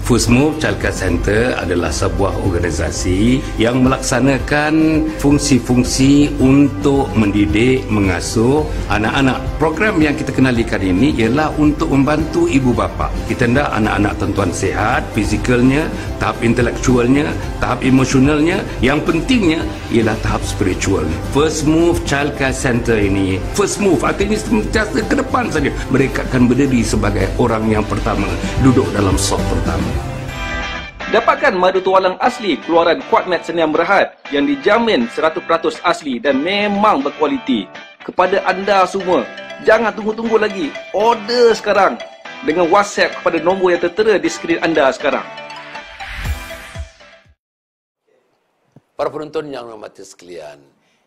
[SPEAKER 1] First Move Childcare Center adalah sebuah organisasi yang melaksanakan fungsi-fungsi untuk mendidik, mengasuh anak-anak. Program yang kita kenalikan ini ialah untuk membantu ibu bapa. Kita hendak anak-anak tuan-tuan sihat, fizikalnya, tahap intelektualnya, tahap emosionalnya, yang pentingnya ialah tahap spiritualnya. First Move Childcare Center ini, First Move artinya sentiasa ke depan saja. Mereka akan berdiri sebagai orang yang pertama, duduk dalam saf pertama.
[SPEAKER 2] Dapatkan madu tualang asli keluaran Kuatmed Seniam Berhad yang dijamin 100% asli dan memang berkualiti. Kepada anda semua, jangan tunggu-tunggu lagi. Order sekarang dengan WhatsApp kepada nombor yang tertera di skrin anda sekarang.
[SPEAKER 1] Para penonton yang hormati sekalian,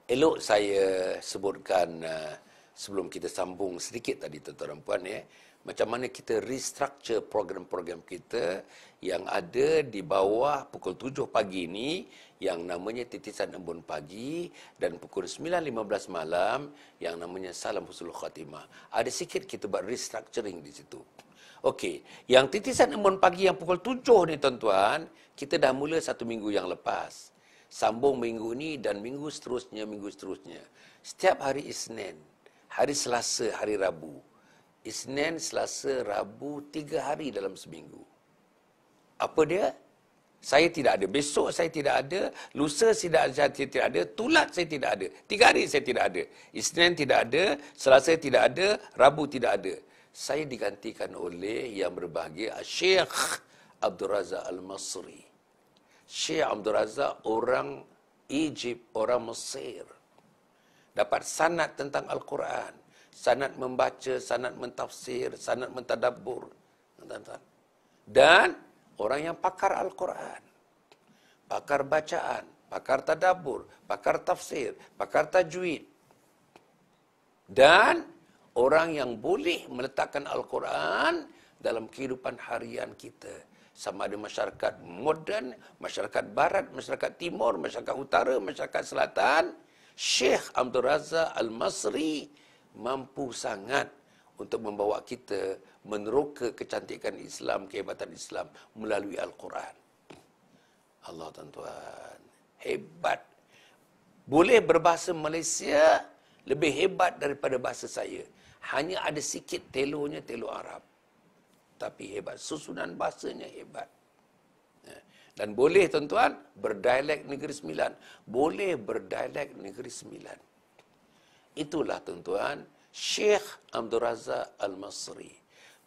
[SPEAKER 1] elok saya sebutkan sebelum kita sambung sedikit tadi tuan-tuan dan puan, macam mana kita restructure program-program kita yang ada di bawah pukul 7 pagi ini yang namanya Titisan Embun Pagi, dan pukul 9.15 malam yang namanya Salam Husnul Khatimah. Ada sikit kita buat restructuring di situ. Okey, yang Titisan Embun Pagi yang pukul 7 ni tuan-tuan, kita dah mula 1 minggu yang lepas. Sambung minggu ni dan minggu seterusnya. Setiap hari Isnin, hari Selasa, hari Rabu. Isnin, Selasa, Rabu, 3 hari dalam seminggu. Apa dia? Saya tidak ada. Besok saya tidak ada. Lusa saya tidak ada. Tulat saya tidak ada. 3 hari saya tidak ada. Isnin tidak ada. Selasa tidak ada. Rabu tidak ada. Saya digantikan oleh yang berbahagia Syekh Abdul Razak Al-Masri. Syekh Abdul Razak orang Egypt, orang Mesir. Dapat sanad tentang Al-Quran. Sanad membaca, sanad mentafsir, sanad mentadabbur. Dan orang yang pakar Al-Quran, pakar bacaan, pakar tadabbur, pakar tafsir, pakar tajwid. Dan orang yang boleh meletakkan Al-Quran dalam kehidupan harian kita. Sama ada masyarakat moden, masyarakat barat, masyarakat timur, masyarakat utara, masyarakat selatan. Syekh Abdul Razak Al-Masri mampu sangat untuk membawa kita meneroka kecantikan Islam, kehebatan Islam melalui Al-Quran. Allah tuan-tuan, hebat. Boleh berbahasa Malaysia lebih hebat daripada bahasa saya. Hanya ada sikit telurnya, telur Arab. Tapi hebat. Susunan bahasanya hebat. Dan boleh tuan-tuan berdialek Negeri Sembilan. Boleh berdialek Negeri Sembilan. Itulah tuan-tuan Syekh Abdul Razak Al-Masri.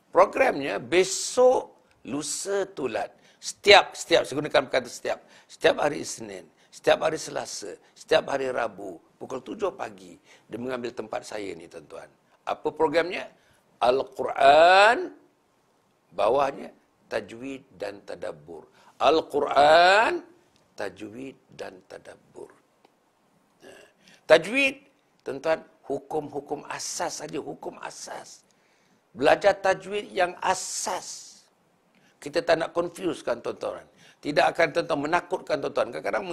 [SPEAKER 1] Programnya besok, lusa, tulat. Setiap, saya gunakan kata setiap hari Isnin, setiap hari Selasa, setiap hari Rabu, pukul 7 pagi, dia mengambil tempat saya ni tuan-tuan. Apa programnya? Al-Quran, bawahnya tajwid dan tadabbur. Al-Quran, tajwid dan tadabbur. Tajwid, tuan-tuan, hukum-hukum asas saja, hukum asas. Belajar tajwid yang asas. Kita tak nak confusekan tuan-tuan. Tidak akan tuan-tuan menakutkan tuan-tuan. Kadang-kadang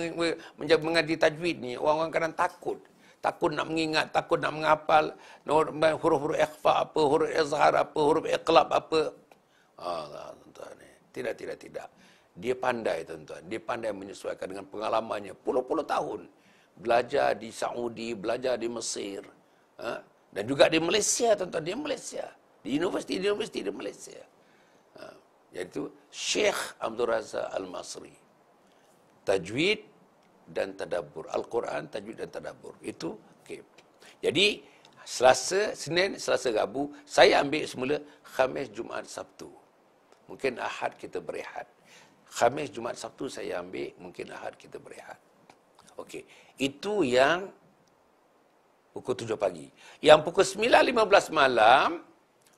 [SPEAKER 1] mengaji tajwid ni, orang-orang kadang takut. Takut nak mengingat, takut nak menghafal huruf-huruf ikhfa apa, huruf izhar apa, huruf iqlab apa. Tuan-tuan. Tidak. Dia pandai tuan-tuan. Dia pandai menyesuaikan dengan pengalamannya. Puluh-puluh tahun. Belajar di Saudi, belajar di Mesir. Dan juga di Malaysia tuan-tuan. Di Malaysia. Di universiti di Malaysia. Iaitu Syekh Abdul Razak Al-Masri. Tajwid dan tadabbur. Al-Quran, tajwid dan tadabbur. Itu okey. Jadi Selasa, Senin, Selasa, Rabu saya ambil semula, Khamis, Jumaat, Sabtu. Mungkin Ahad kita berehat. Khamis, Jumaat, Sabtu saya ambil, mungkin Ahad kita berehat. Okey. Itu yang pukul 7 pagi. Yang pukul 9.15 malam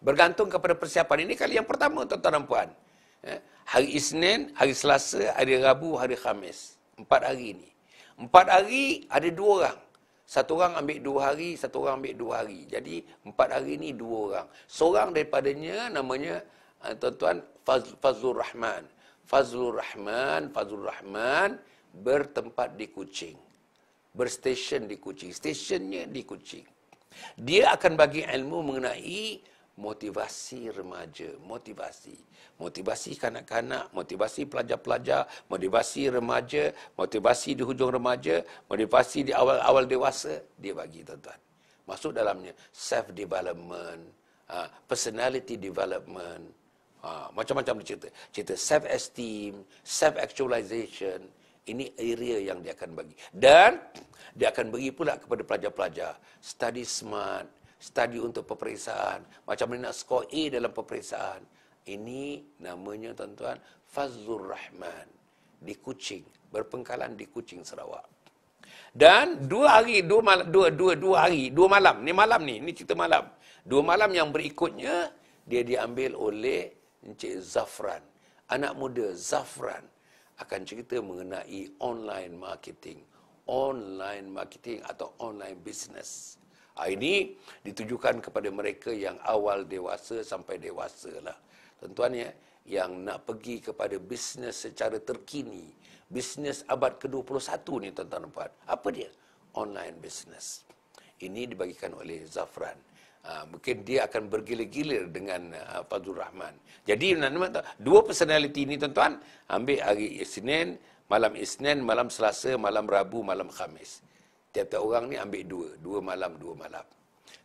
[SPEAKER 1] bergantung kepada persiapan. Ini kali yang pertama tuan-tuan dan puan. Hari Isnin, hari Selasa, hari Rabu, hari Khamis. 4 hari ini. 4 hari ada 2 orang. Satu orang ambil 2 hari, satu orang ambil 2 hari. Jadi 4 hari ini 2 orang. Seorang daripadanya namanya tuan-tuan Fazlur Rahman. Fazlur Rahman bertempat di Kuching. Berstesen di Kuching. Stesen di Kuching. Dia akan bagi ilmu mengenai motivasi remaja, motivasi kanak-kanak, motivasi pelajar-pelajar, motivasi remaja, motivasi di hujung remaja, motivasi di awal-awal dewasa, dia bagi tuan-tuan. Masuk dalamnya self development, personality development, macam-macam cerita. Cerita self esteem, self actualization. Ini area yang dia akan bagi. Dan dia akan bagi pula kepada pelajar-pelajar study smart, study untuk peperiksaan, macam mana nak skor A dalam peperiksaan. Ini namanya tuan-tuan Fazlur Rahman di Kuching, berpengkalan di Kuching, Sarawak. Dan 2 hari, 2 malam. Ni cerita malam. 2 malam yang berikutnya dia diambil oleh Encik Zafran, anak muda Zafran, akan cerita mengenai online marketing atau online business. Ini ditujukan kepada mereka yang awal dewasa sampai dewasa lah. Tuan-tuan ya, yang nak pergi kepada bisnes secara terkini. Bisnes abad ke-21 ni tuan-tuan dan puan. Apa dia? Online business. Ini dibagikan oleh Zafran. Mungkin dia akan bergila-gila dengan Fazlur Rahman. Jadi, 2 personality ni tuan-tuan, ambil hari Isnin, malam Selasa, malam Rabu, malam Khamis. Tiap-tiap orang ni ambil 2 malam.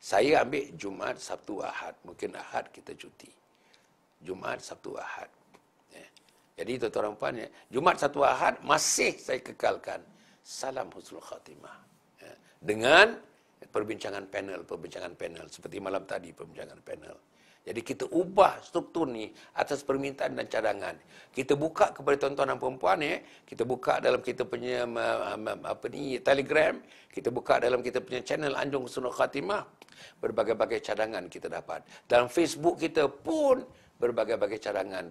[SPEAKER 1] Saya ambil Jumaat, Sabtu, Ahad. Mungkin Ahad kita cuti. Jumaat, Sabtu, Ahad. Jadi tuan-tuan dan puan, Jumaat, Sabtu, Ahad masih saya kekalkan Salam Husnul Khatimah. Dengan perbincangan panel seperti malam tadi perbincangan panel. Jadi kita ubah struktur ni atas permintaan dan cadangan. Kita buka kepada tuan-tuan dan perempuan kita buka dalam kita punya Telegram, kita buka dalam kita punya channel Anjung Husnul Khatimah, berbagai-bagai cadangan kita dapat. Dalam Facebook kita pun berbagai-bagai cadangan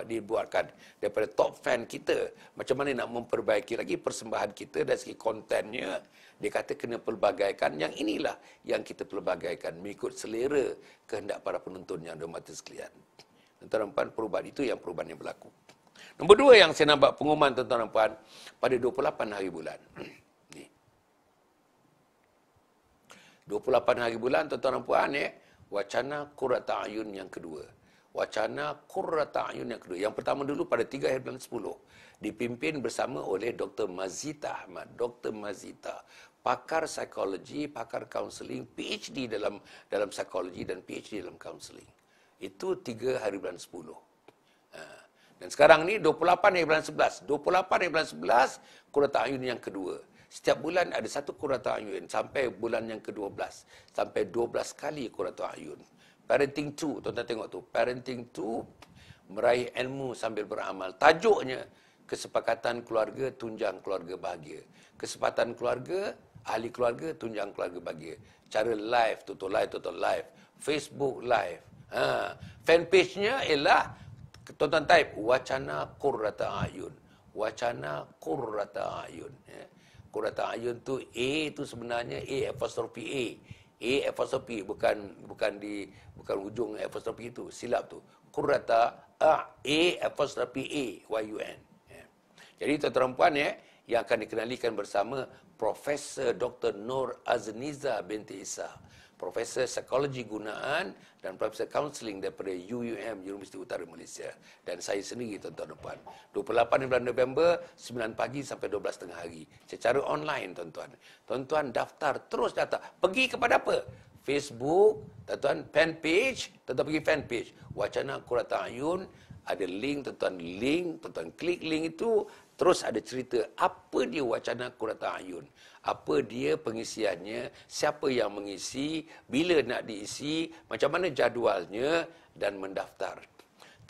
[SPEAKER 1] dibuatkan daripada top fan kita. Macam mana nak memperbaiki lagi persembahan kita dari segi kontennya. Dia kata kena pelbagaikan. Yang inilah yang kita pelbagaikan mengikut selera kehendak para penonton yang dirahmati sekalian. Tuan-tuan dan puan, perubahan itu yang perubahan yang berlaku. Nombor 2 yang saya nampak pengumuman tuan-tuan dan puan pada 28 hari bulan. Ni. 28 hari bulan tuan-tuan dan puan wacana Qurrata Ayun yang kedua. Wacana Qurrata Ayun yang kedua. Yang pertama dulu pada 3 hari bulan 10. Dipimpin bersama oleh Dr. Mazita Ahmad. Dr. Mazita. pakar psikologi, pakar counseling, PhD dalam psikologi dan PhD dalam counseling. Itu 3 hari bulan 10. Dan sekarang ni 28 hari bulan 11. 28 hari bulan 11, Qurrata Ayun yang kedua. Setiap bulan ada satu Qurrata Ayun sampai bulan yang ke-12. Sampai 12 kali Qurrata Ayun. Parenting 2, tuan-tuan tengok tu. Parenting 2, meraih ilmu sambil beramal. Tajuknya, kesepakatan keluarga, tunjang keluarga bahagia. Kesempatan keluarga, ahli keluarga, tunjang keluarga bahagia. Cara live, tutup live. Facebook live. Fanpage-nya ialah, tuan-tuan type, Wacana Qurrata Ayun. Wacana Qurrata Ayun. Qurrata Ayun tu, A tu sebenarnya A apostrophe A. A apostrophe, bukan ujung apostrophe itu, silap tu. Qurrata A apostrophe A, Y-U-N. Jadi tuan-tuan puan yang akan dikenalikan bersama Profesor Dr. Nur Azniza binti Isa, Profesor Psikologi Gunaan dan Profesor Counseling daripada UUM, Universiti Utara Malaysia. Dan saya sendiri, tuan-tuan dan puan. 28 bulan November, 9 pagi sampai 12 tengah hari. Secara online, tuan-tuan. Tuan-tuan daftar, terus daftar. Pergi kepada apa? Facebook, tuan-tuan, fanpage, tuan-tuan pergi fanpage. Wacana Qurrata Ayun, ada link, tuan-tuan klik link itu, terus ada cerita apa dia Wacana Qurrata Ayun, apa dia pengisiannya, siapa yang mengisi, bila nak diisi, macam mana jadualnya, dan mendaftar.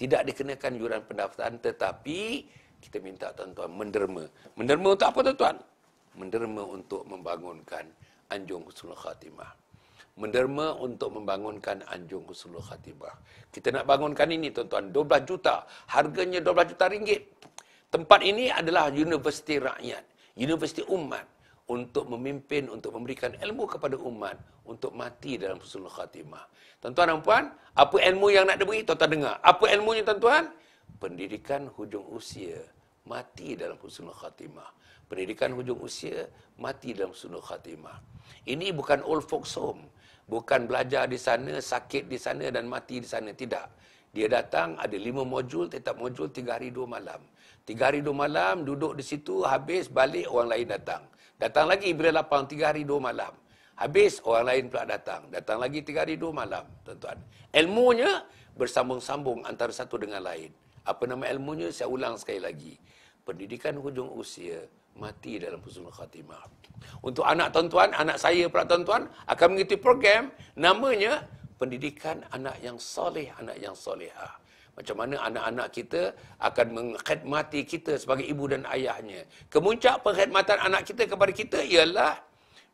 [SPEAKER 1] Tidak dikenakan yuran pendaftaran, tetapi kita minta tuan-tuan menderma. Menderma untuk apa, tuan-tuan? Menderma untuk membangunkan Anjung Husnul Khatimah. Menderma untuk membangunkan Anjung Husnul Khatimah. Kita nak bangunkan ini, tuan-tuan, 12 juta. Harganya 12 juta ringgit. Tempat ini adalah universiti rakyat, universiti umat, untuk memimpin, untuk memberikan ilmu kepada umat, untuk mati dalam Husnul Khatimah. Tuan-tuan dan puan, apa ilmu yang nak diberi? Tuan-tuan dengar. Apa ilmunya, tuan-tuan? Pendidikan hujung usia, mati dalam Husnul Khatimah. Pendidikan hujung usia, mati dalam Husnul Khatimah. Ini bukan old folks home. Bukan belajar di sana, sakit di sana dan mati di sana. Tidak. Dia datang, ada 5 modul, tetap modul 3 hari 2 malam. 3 hari 2 malam, duduk di situ, habis, balik, orang lain datang. Datang lagi bila lapang, 3 hari 2 malam. Habis, orang lain pula datang. Datang lagi 3 hari 2 malam, tuan-tuan. Ilmunya bersambung-sambung antara satu dengan lain. Apa nama ilmunya? Saya ulang sekali lagi. Pendidikan hujung usia, mati dalam Husnul Khatimah. Untuk anak tuan-tuan, anak saya pula tuan-tuan, akan mengikuti program, namanya Pendidikan Anak yang Soleh, Anak yang Solehah. Macam mana anak-anak kita akan mengkhidmati kita sebagai ibu dan ayahnya. Kemuncak perkhidmatan anak kita kepada kita ialah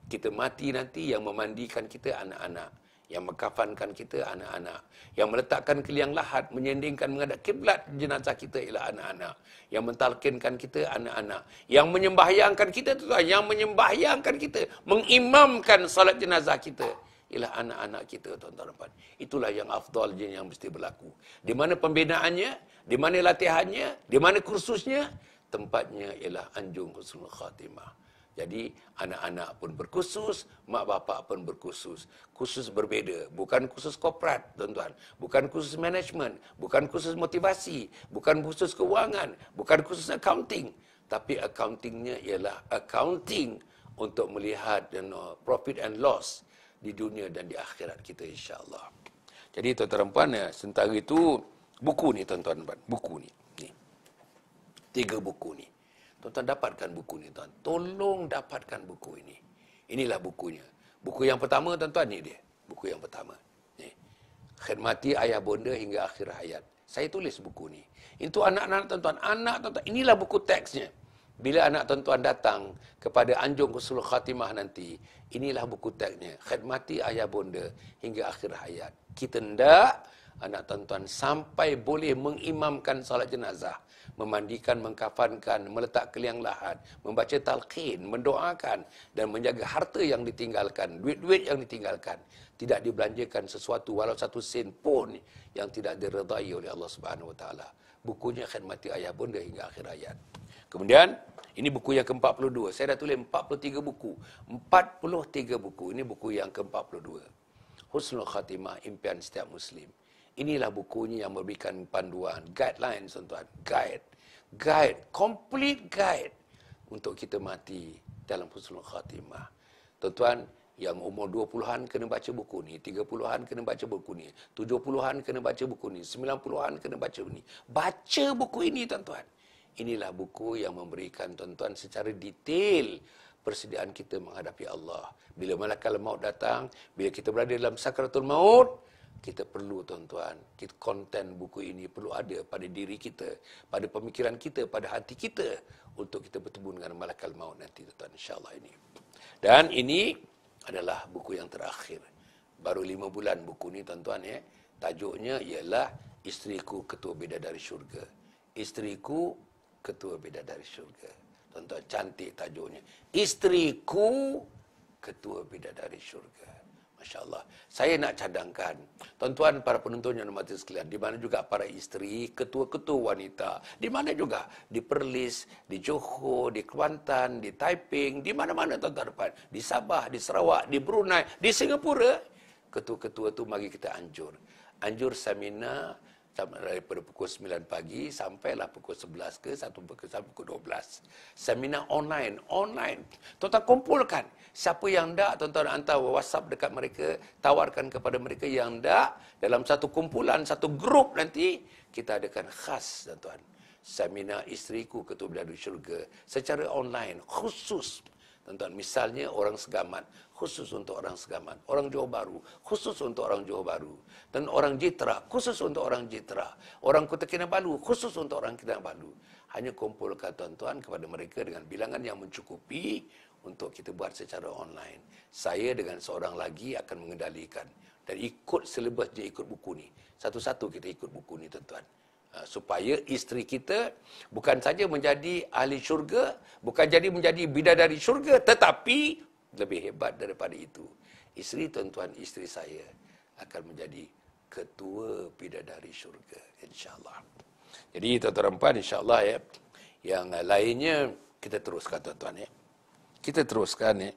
[SPEAKER 1] kita mati nanti, yang memandikan kita anak-anak, yang mengkafankan kita anak-anak, yang meletakkan keliang lahat, menyendingkan menghadap kiblat jenazah kita ialah anak-anak, yang mentalkinkan kita anak-anak, yang menyembahyangkan kita, tuan, yang menyembahyangkan kita, mengimamkan salat jenazah kita ialah anak-anak kita, tuan-tuan dan puan. Itulah yang afdalnya yang mesti berlaku. Di mana pembinaannya, di mana latihannya, di mana kursusnya, tempatnya ialah Anjung Husnul Khatimah. Jadi anak-anak pun berkursus, mak bapak pun berkursus. Kursus berbeza, bukan kursus korporat, tuan-tuan. Bukan kursus management, bukan kursus motivasi, bukan kursus keuangan, bukan kursus accounting. Tapi accountingnya ialah accounting untuk melihat profit and loss di dunia dan di akhirat kita, insya-Allah. Jadi tuan-tuan dan puan, sementara itu buku ni, tuan-tuan dan puan, buku ni. 3 buku ni. Tuan-tuan dapatkan buku ni, tuan. Tolong dapatkan buku ini. Inilah bukunya. Buku yang pertama, tuan-tuan, ni dia. Buku yang pertama. Ni. Khidmati ayah bonda hingga akhir hayat. Saya tulis buku ni. Itu anak-anak tuan-tuan. Anak tuan-tuan. Inilah buku teksnya. Bila anak tuan-tuan datang kepada Anjung Husnul Khatimah nanti, inilah buku teksnya. Khidmati ayah bonda hingga akhir hayat. Kita hendak anak tuan-tuan sampai boleh mengimamkan salat jenazah, memandikan, mengkafankan, meletak keliang lahat, membaca talqin, mendoakan dan menjaga harta yang ditinggalkan, duit-duit yang ditinggalkan, tidak dibelanjakan sesuatu walau 1 sen pun yang tidak diredai oleh Allah Subhanahu Wa Taala. Bukunya Khidmati Ayah Bonda hingga akhir hayat. Kemudian ini buku yang ke-42. Saya dah tulis 43 buku. 43 buku. Ini buku yang ke-42. Husnul Khatimah, Impian Setiap Muslim. Inilah bukunya yang memberikan panduan, guidelines, tuan-tuan. Guide, complete guide untuk kita mati dalam Husnul Khatimah. Tuan-tuan, yang umur 20-an kena baca buku ni, 30-an kena baca buku ni, 70-an kena baca buku ni, 90-an kena baca buku ni. Baca buku ini, tuan-tuan. Inilah buku yang memberikan tuan-tuan secara detail persediaan kita menghadapi Allah. Bila malakal maut datang, bila kita berada dalam sakaratul maut, kita perlu, tuan-tuan, konten buku ini perlu ada pada diri kita, pada pemikiran kita, pada hati kita, untuk kita bertemu dengan malakal maut nanti, tuan-tuan, insyaAllah ini. Dan ini adalah buku yang terakhir. Baru 5 bulan buku ni, tuan-tuan, Tajuknya ialah Isteriku Ketua Bidadari Syurga. Isteriku Ketua Bidadari Syurga. Tuan-tuan, cantik tajuknya. Isteriku Ketua Bidadari Syurga. Masya Allah. Saya nak cadangkan, tuan-tuan para penonton yang hormati sekalian, di mana juga para isteri, ketua-ketua wanita, di mana juga di Perlis, di Johor, di Kelantan, di Taiping, di mana-mana tuan-tuan, di Sabah, di Sarawak, di Brunei, di Singapura, ketua-ketua tu mari kita anjur. Anjur seminar daripada pukul 9 pagi sampailah pukul 11 ke sampai pukul 12. Seminar online. Tuan-tuan kumpulkan. Siapa yang tak, tuan-tuan hantar WhatsApp dekat mereka, tawarkan kepada mereka yang tak, dalam satu kumpulan, satu grup nanti, kita adakan khas, tuan-tuan. Seminar Isteriku Ketua Bidadari Syurga secara online, khusus. Tuan-tuan, misalnya orang Segamat, khusus untuk orang Segamat. Orang Johor Bahru, khusus untuk orang Johor Bahru. Dan orang Jitra, khusus untuk orang Jitra. Orang Kota Kinabalu, khusus untuk orang Kinabalu. Hanya kumpulkan, tuan-tuan, kepada mereka dengan bilangan yang mencukupi untuk kita buat secara online. Saya dengan seorang lagi akan mengendalikan. Dan ikut silibus dia ikut buku ni. Satu-satu kita ikut buku ni, tuan-tuan. Supaya isteri kita bukan saja menjadi ahli syurga, bukan jadi menjadi bidadari syurga, tetapi lebih hebat daripada itu. Isteri, tuan-tuan, isteri saya akan menjadi ketua bidadari syurga, insya-Allah. Jadi tuan-tuan dan puan, insya-Allah yang lainnya kita teruskan, tuan-tuan . Kita teruskan .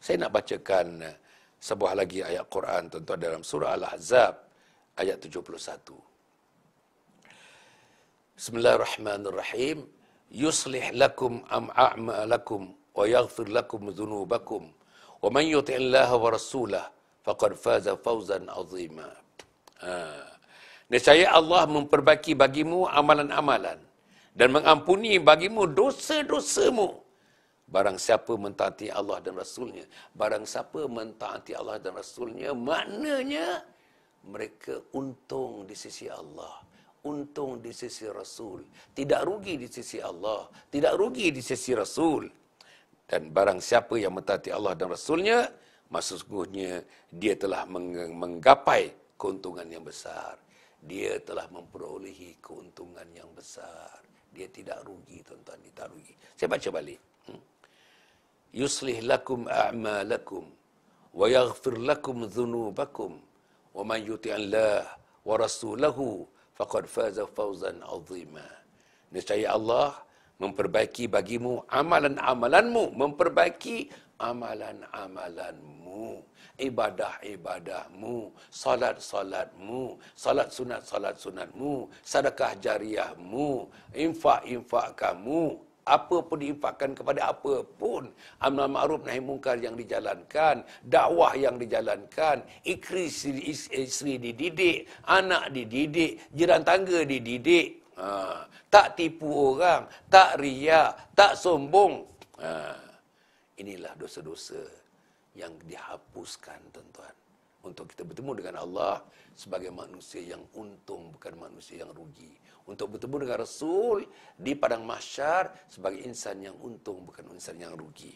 [SPEAKER 1] Saya nak bacakan sebuah lagi ayat Quran, tuan-tuan, dalam surah Al-Ahzab ayat 71. Bismillahirrahmanirrahim. Yuslih lakum a'malakum wa yaghfir lakum dhunubakum wa man yuti'illaha wa rasulahu faqad faza fawzan 'azima. Nescaya Allah memperbaiki bagimu amalan-amalan dan mengampuni bagimu dosa-dosamu. Barang siapa mentaati Allah dan Rasulnya, barang siapa mentaati Allah dan Rasulnya, maknanya mereka untung di sisi Allah, untung di sisi Rasul, tidak rugi di sisi Allah, tidak rugi di sisi Rasul. Dan barang siapa yang mentaati Allah dan Rasulnya, maksudnya dia telah menggapai keuntungan yang besar. Dia telah memperolehi keuntungan yang besar. Dia tidak rugi, tuan-tuan, dia tak rugi. Saya baca balik. Yuslih lakum a'malakum wa yaghfir lakum dhunubakum wa man yuti'illah wa rasulahu faqad faza fawzan 'azima. Nescaya Allah memperbaiki bagimu amalan-amalanmu, memperbaiki amalan-amalanmu, ibadah-ibadahmu, salat-salatmu, salat sunat-sunatmu, sedekah jariahmu, infak-infak kamu, apa pun diinfakkan kepada apa pun, amar ma'ruf nahi mungkar yang dijalankan, dakwah yang dijalankan, isteri dididik, anak dididik, jiran tangga dididik, tak tipu orang, tak riak, tak sombong. Inilah dosa-dosa yang dihapuskan, tuan-tuan, untuk kita bertemu dengan Allah sebagai manusia yang untung, bukan manusia yang rugi. Untuk bertemu dengan Rasul di padang mahsyar sebagai insan yang untung, bukan insan yang rugi.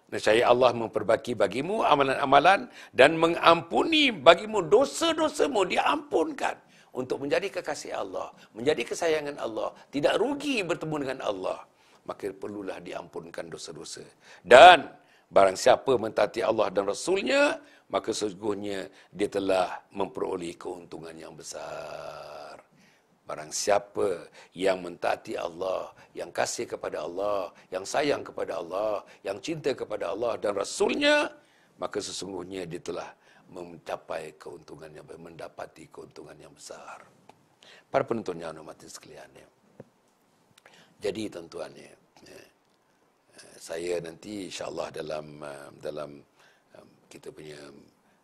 [SPEAKER 1] Nescaya Allah memperbaiki bagimu amalan-amalan dan mengampuni bagimu dosa-dosamu, diampunkan. Untuk menjadi kekasih Allah, menjadi kesayangan Allah, tidak rugi bertemu dengan Allah, maka perlulah diampunkan dosa-dosa. Dan barang siapa mentaati Allah dan Rasulnya, maka sesungguhnya dia telah memperoleh keuntungan yang besar. Barang siapa yang mentaati Allah, yang kasih kepada Allah, yang sayang kepada Allah, yang cinta kepada Allah dan Rasulnya, maka sesungguhnya dia telah mencapai keuntungan yang mendapati keuntungan yang besar. Para penonton yang hormati sekalian, jadi tuan-tuan, Saya nanti insya-Allah dalam kita punya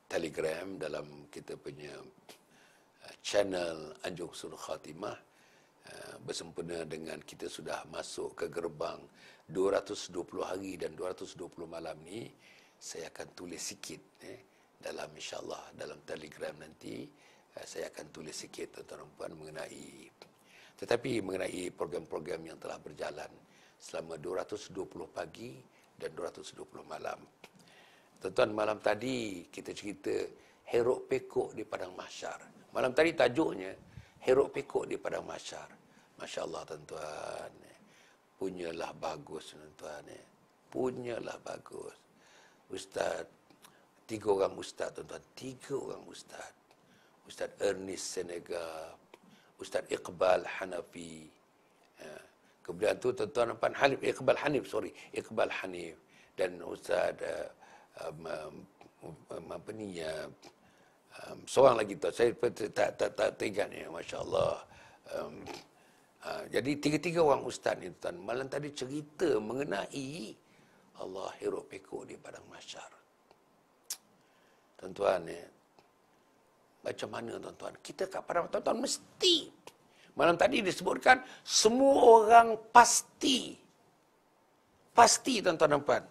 [SPEAKER 1] Telegram, dalam kita punya channel Anjung Husnul Khatimah, bersempena dengan kita sudah masuk ke gerbang 220 hari dan 220 malam ni, saya akan tulis sikit dalam insya-Allah dalam Telegram nanti, saya akan tulis sikit tuan-tuan dan puan mengenai program-program yang telah berjalan selama 220 pagi dan 220 malam. Tuan-tuan, malam tadi kita cerita herok pekok di padang mahsyar. Malam tadi tajuknya herok pekok di padang mahsyar. Masya-Allah tuan-tuan. Punyalah bagus tuan-tuan. Punyalah bagus. Ustaz, 3 orang ustaz tuan-tuan, 3 orang ustaz. Ustaz Ernest Senegal, Ustaz Iqbal Hanafi. Kemudian tu tuan-tuan nampak Iqbal Hanif dan Ustaz seorang lagi tu saya tak ingat ni, masya-Allah. Jadi 3 orang ustaz ni tuan, malam tadi cerita mengenai Allah herok pekok di padang mahsyar. Tuan-tuan, macam mana tuan-tuan? Kita kat padang, tuan-tuan mesti. Malam tadi disebutkan semua orang pasti tuan-tuan dan puan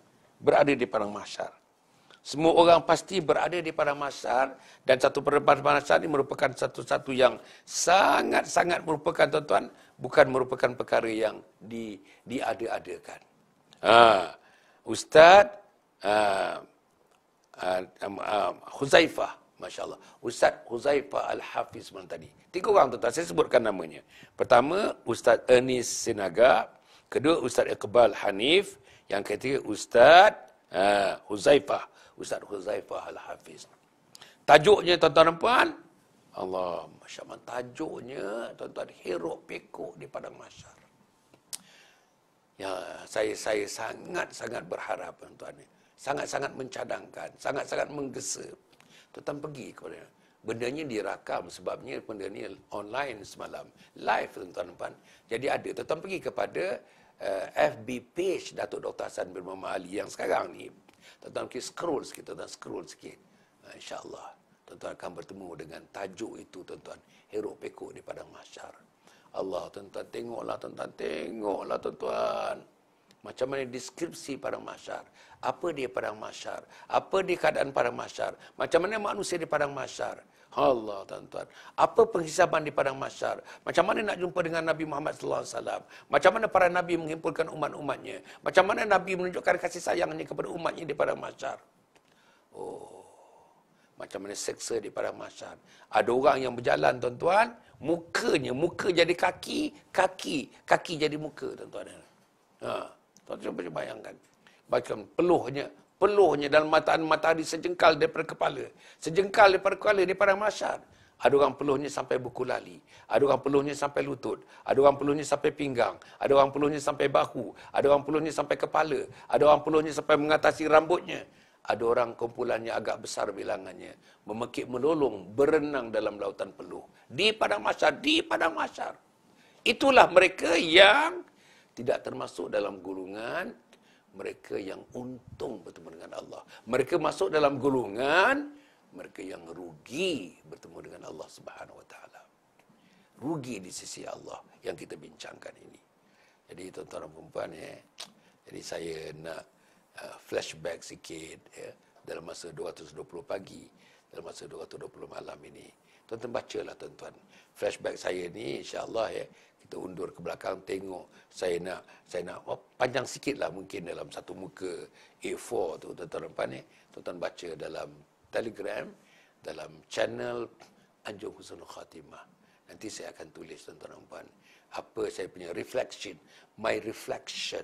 [SPEAKER 1] berada di padang mahsyar. Semua orang pasti berada di padang mahsyar, dan satu padang mahsyar ini merupakan satu yang sangat-sangat merupakan tuan-tuan, bukan merupakan perkara yang diada-adakan. Ustaz Huzaifah, masya-Allah. Ustaz Huzaifah Al-Hafiz malam tadi. 3 orang tuan-tuan, saya sebutkan namanya. Pertama, Ustaz Ernest Senaga. Kedua, Ustaz Iqbal Hanif. Yang ketiga, Ustaz Huzaifah. Ustaz Huzaifah Al-Hafiz. Tajuknya tuan-tuan dan puan, Allah, masya-Allah, tajuknya tuan-tuan, herok pekok di padang mahsyar. Ya, saya sangat-sangat berharap tuan-tuan, sangat-sangat mencadangkan, sangat-sangat menggesa. Tuan-tuan pergi kepada, bendanya dirakam sebabnya benda ni online semalam, live tuan-tuan dan puan. Jadi ada, tuan-tuan pergi kepada FB page Datuk Dr. Hassan bin Muhammad Ali yang sekarang ni. Tuan-tuan scroll sikit, insya-Allah tuan-tuan akan bertemu dengan tajuk itu tuan-tuan, herok pekok di padang mahsyar. Allah, tuan-tuan tengoklah tuan-tuan. Macam mana deskripsi padang mahsyar? Apa dia padang mahsyar? Apa dia keadaan padang mahsyar? Macam mana manusia di padang mahsyar? Allah, tuan-tuan. Apa penghisaban di padang mahsyar? Macam mana nak jumpa dengan Nabi Muhammad sallallahu alaihi wasallam? Macam mana para nabi menghimpunkan umat-umatnya? Macam mana Nabi menunjukkan kasih sayangnya kepada umatnya di padang mahsyar? Oh, macam mana seksa di padang mahsyar? Ada orang yang berjalan tuan-tuan, muka jadi kaki jadi muka tuan-tuan. Tuan-tuan bayangkan. Bahkan peluhnya dalam matahari sejengkal daripada kepala. Sejengkal daripada kepala di padang mahsyar. Ada orang peluhnya sampai buku lali. Ada orang peluhnya sampai lutut. Ada orang peluhnya sampai pinggang. Ada orang peluhnya sampai bahu. Ada orang peluhnya sampai kepala. Ada orang peluhnya sampai mengatasi rambutnya. Ada orang kumpulannya agak besar bilangannya. Memekik melolong, berenang dalam lautan peluh. Di padang mahsyar. Itulah mereka yang tidak termasuk dalam golongan mereka yang untung bertemu dengan Allah. Mereka masuk dalam golongan mereka yang rugi bertemu dengan Allah Subhanahu Wa Taala. Rugi di sisi Allah yang kita bincangkan ini. Jadi tuan-tuan dan puan, jadi saya nak flashback sikit dalam masa 220 pagi, dalam masa 220 malam ini. Tuan-tuan bacalah tuan-tuan. Flashback saya ni insya-Allah kita undur ke belakang tengok. Saya nak panjang sikitlah mungkin dalam satu muka A4 tu tuan-tuan dan puan tuan-tuan baca dalam Telegram, dalam channel Anjung Husnul Khatimah. Nanti saya akan tulis tuan-tuan dan puan apa saya punya reflection, my reflection